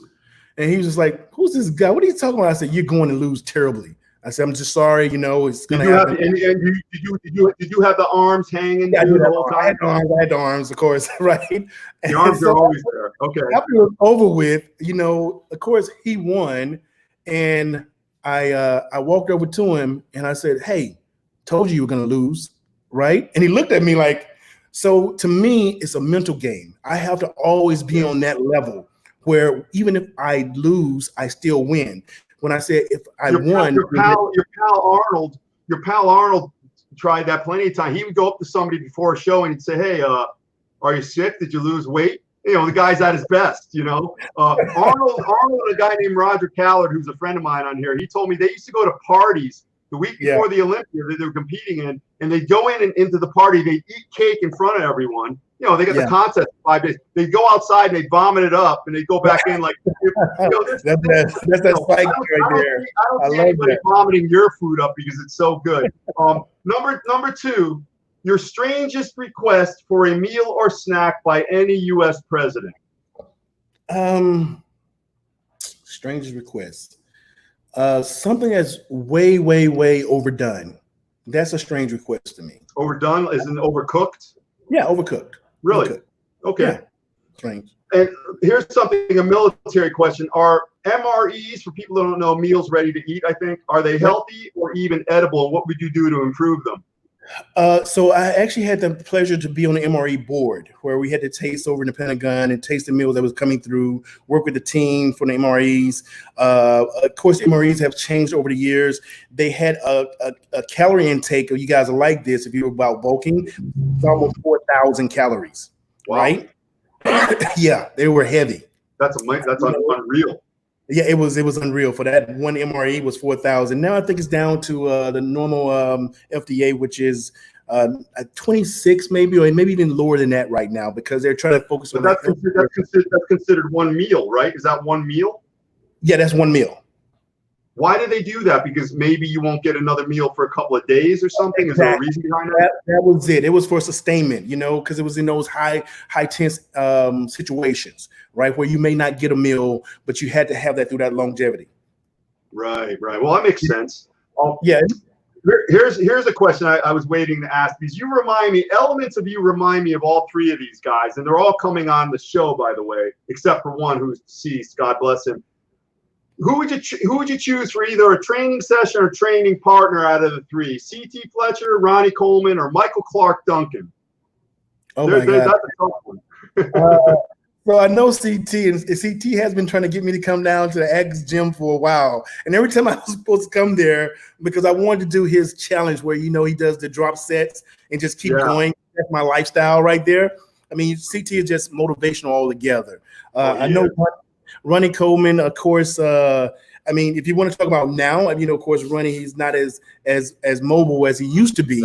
And he was just like, who's this guy? What are you talking about? I said, you're going to lose terribly. I said, I'm just sorry, you know, it's going to happen. Did you have the arms hanging the whole time? I had the arms, of course, right? The arms are always there. Okay. After it was over with, you know, of course, he won. And I walked over to him and I said, hey, told you were going to lose, right? And he looked at me like, so to me, it's a mental game. I have to always be on that level where even if I lose, I still win. When I said if I won, your pal Arnold tried that plenty of times. He would go up to somebody before a show and he'd say, hey, are you sick? Did you lose weight? You know, the guy's at his best, you know. Arnold and a guy named Roger Callard, who's a friend of mine on here, he told me they used to go to parties the week before the Olympia that they were competing in, and they'd go in and into the party, they'd eat cake in front of everyone. You know, they got the contest for 5 days. They'd go outside and they'd vomit it up and they'd go back in like, you know, that's that spike right there. I don't see anybody vomiting your food up because it's so good. Number two, your strangest request for a meal or snack by any U.S. president. Strangest request. Something that's way, way, way overdone. That's a strange request to me. Overdone as in overcooked? Yeah, overcooked. Really? Overcooked. Okay. Yeah. Strange. And here's something, a military question. Are MREs, for people who don't know, meals ready to eat, I think, are they healthy or even edible? And what would you do to improve them? So I actually had the pleasure to be on the MRE board where we had to taste over in the Pentagon and taste the meals that was coming through, work with the team for the MREs. Of course, MREs have changed over the years. They had a calorie intake, you guys are like this, if you're about bulking, it's almost 4,000 calories, right? Yeah, they were heavy. That's unreal. Yeah, it was unreal. For that one MRE was 4,000. Now I think it's down to the normal FDA, which is 26 maybe, or maybe even lower than that right now, because they're trying to focus on. That's considered one meal, right? Is that one meal? Yeah, that's one meal. Why do they do that? Because maybe you won't get another meal for a couple of days or something? Is there a reason behind that? That was it. It was for sustainment, you know, because it was in those high tense situations, right, where you may not get a meal, but you had to have that through that longevity. Right. Well, that makes sense. Yeah. Here's a question I was waiting to ask, because elements of you remind me of all three of these guys, and they're all coming on the show, by the way, except for one who's deceased. God bless him. Who would you choose for either a training session or training partner out of the three? C.T. Fletcher, Ronnie Coleman, or Michael Clark Duncan? Oh my God. That's a tough one. So I know CT, and CT has been trying to get me to come down to the X gym for a while. And every time I was supposed to come there, because I wanted to do his challenge where, you know, he does the drop sets and just keep going. That's my lifestyle right there. I mean, CT is just motivational altogether. I know Ronnie Coleman, of course. I mean, if you want to talk about now, you know, of course, Ronnie, he's not as mobile as he used to be.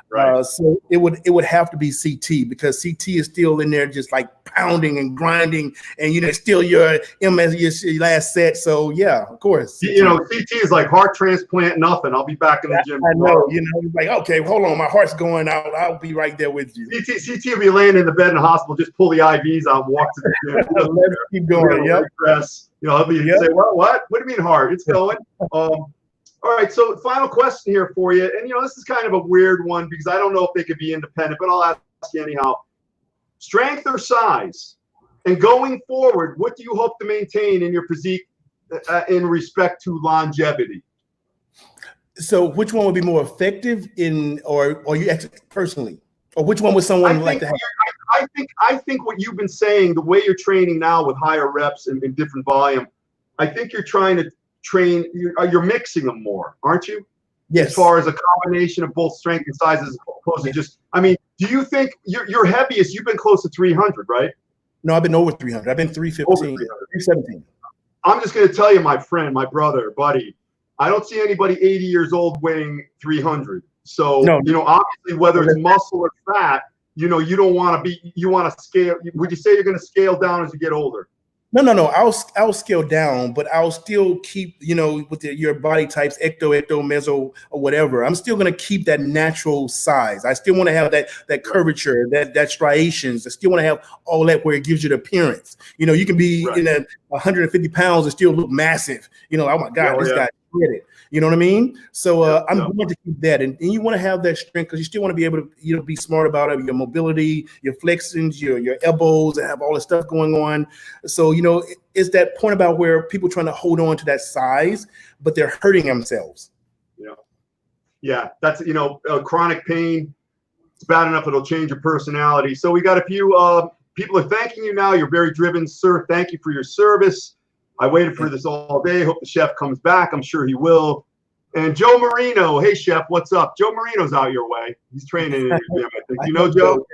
Right. So it would have to be CT, because CT is still in there just like pounding and grinding, and, you know, still your MS your last set. So yeah, of course. You know, CT is like heart transplant, nothing. I'll be back in the gym. I know. You know, he's like, okay, hold on, my heart's going out. I'll be right there with you. CT will be laying in the bed in the hospital, just pull the IVs out, and walk to the gym. Let's keep going. Yep. You know, I'll be say, well, what? What do you mean hard? It's going. All right. So final question here for you, and you know, this is kind of a weird one because I don't know if they could be independent, but I'll ask you anyhow. Strength or size? And going forward, what do you hope to maintain in your physique in respect to longevity? So which one would be more effective or you personally? Or which one would someone like to have? I think what you've been saying, the way you're training now with higher reps and different volume, I think you're trying to train, you're mixing them more, aren't you? Yes. As far as a combination of both strength and size as opposed to just, I mean, do you think you're heaviest? You've been close to 300, right? No, I've been over 300. I've been 315, 317. I'm just going to tell you, my friend, my brother, buddy, I don't see anybody 80 years old weighing 300. So, you know, obviously, whether it's muscle or fat, you know, you don't want to be, you want to scale. Would you say you're going to scale down as you get older? No. I'll scale down, but I'll still keep, with your body types, ecto, meso, or whatever. I'm still going to keep that natural size. I still want to have that curvature, that striations. I still want to have all that where it gives you the appearance. You can be in 150 pounds and still look massive. Oh my God, this guy did it. You know what I mean? So I'm going to keep that, and you want to have that strength because you still want to be able to, be smart about it, your mobility, your flexions, your elbows, and have all this stuff going on. So it's that point about where people trying to hold on to that size, but they're hurting themselves. Yeah, that's chronic pain. It's bad enough it'll change your personality. So we got a few people are thanking you now. You're very driven, sir. Thank you for your service. I waited for this all day. Hope the chef comes back. I'm sure he will. And Joe Marino. Hey, chef, what's up? Joe Marino's out your way. He's training in your gym, I think. You know Joe?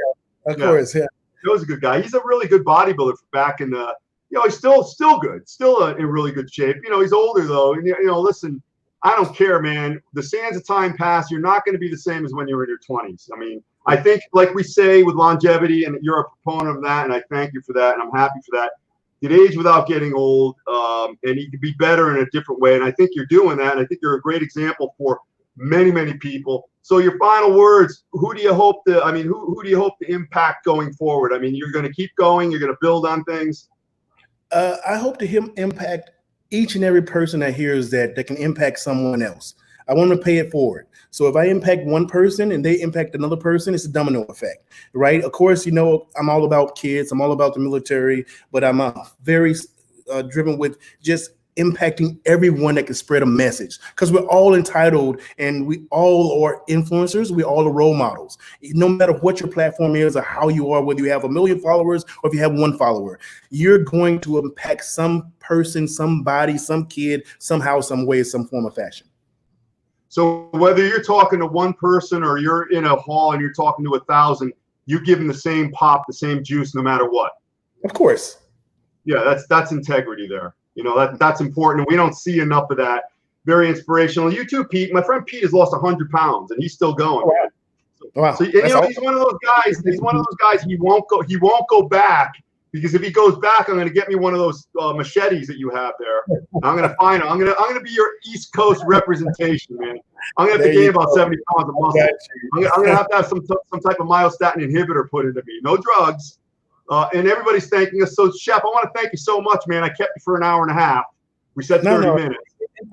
Of course, yeah. Joe's a good guy. He's a really good bodybuilder back in the, he's still good. Still in really good shape. He's older, though. And, listen, I don't care, man. The sands of time pass. You're not going to be the same as when you were in your 20s. I mean, I think, like we say with longevity, and you're a proponent of that, and I thank you for that, and I'm happy for that. You can age without getting old, and you can be better in a different way. And I think you're doing that. And I think you're a great example for many, many people. So your final words, who do you hope who do you hope to impact going forward? I mean, you're going to keep going. You're going to build on things. I hope to impact each and every person that hears that can impact someone else. I want to pay it forward. So if I impact one person and they impact another person, it's a domino effect, right? Of course, I'm all about kids. I'm all about the military, but I'm very driven with just impacting everyone that can spread a message, because we're all entitled and we all are influencers. We all are role models. No matter what your platform is or how you are, whether you have 1 million followers or if you have 1 follower, you're going to impact some person, somebody, some kid, somehow, some way, some form of fashion. So whether you're talking to one person or you're in a hall and you're talking to 1,000, you give them the same pop, the same juice, no matter what. Of course. Yeah, that's integrity there. That's important. And we don't see enough of that. Very inspirational. You too, Pete. My friend Pete has lost 100 pounds and he's still going. Wow. Wow. So he's one of those guys. He's one of those guys. He won't go back. Because if he goes back, I'm going to get me one of those machetes that you have there. I'm going to find him. I'm going to be your East Coast representation, man. I'm going to have to gain about 70 pounds of muscle. I'm going to have some type of myostatin inhibitor put into me. No drugs. And everybody's thanking us. So, Chef, I want to thank you so much, man. I kept you for an hour and a half. We said 30 minutes.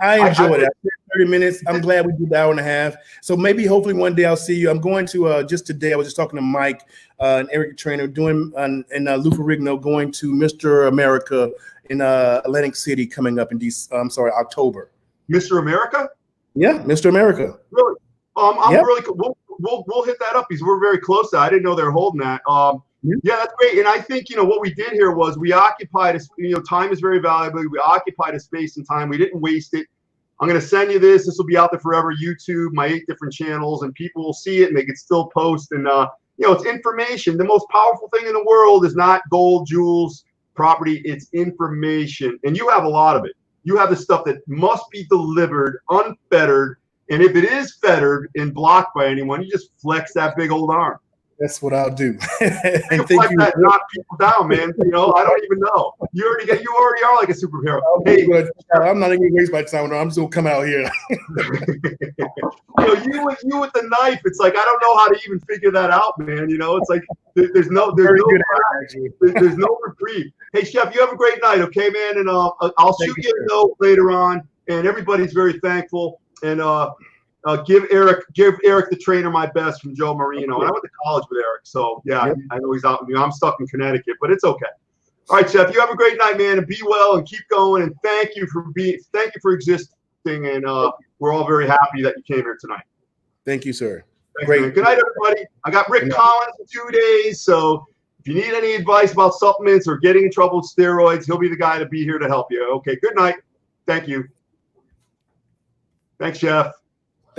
I enjoyed it. 30 minutes. I'm glad we did the hour and a half. So maybe, hopefully, one day I'll see you. I'm going to just today. I was just talking to Mike and Eric, the trainer, doing and Lou Ferrigno, going to Mr. America in Atlantic City coming up in October. Mr. America? Yeah, Mr. America. Really? Really. We'll hit that up because we're very close to that. I didn't know they were holding that. Yeah, that's great. And I think, what we did here was we occupied, time is very valuable. We occupied a space and time. We didn't waste it. I'm going to send you this. This will be out there forever. YouTube, my 8 different channels, and people will see it and they can still post. And, it's information. The most powerful thing in the world is not gold, jewels, property. It's information. And you have a lot of it. You have the stuff that must be delivered unfettered. And if it is fettered and blocked by anyone, you just flex that big old arm. That's what I'll do. And thank you. Knock people down, man. I don't even know. You already are like a superhero. Hey, I'm not even gonna waste my time. I'm just gonna come out here. You with the knife. It's like I don't know how to even figure that out, man. It's like there's no reprieve. Hey, Chef, you have a great night, okay, man? And I'll shoot you a note later on. And everybody's very thankful. And give Eric the trainer my best from Joe Marino. And I went to college with Eric, so yeah, yep. I know he's out. I'm stuck in Connecticut, but it's okay. All right, Chef, you have a great night, man, and be well and keep going. And thank you for existing. And we're all very happy that you came here tonight. Thank you, sir. Thanks, great. Man. Good night, everybody. I got Rick Collins in 2 days, so if you need any advice about supplements or getting in trouble with steroids, he'll be the guy to be here to help you. Okay, good night. Thank you. Thanks, Chef.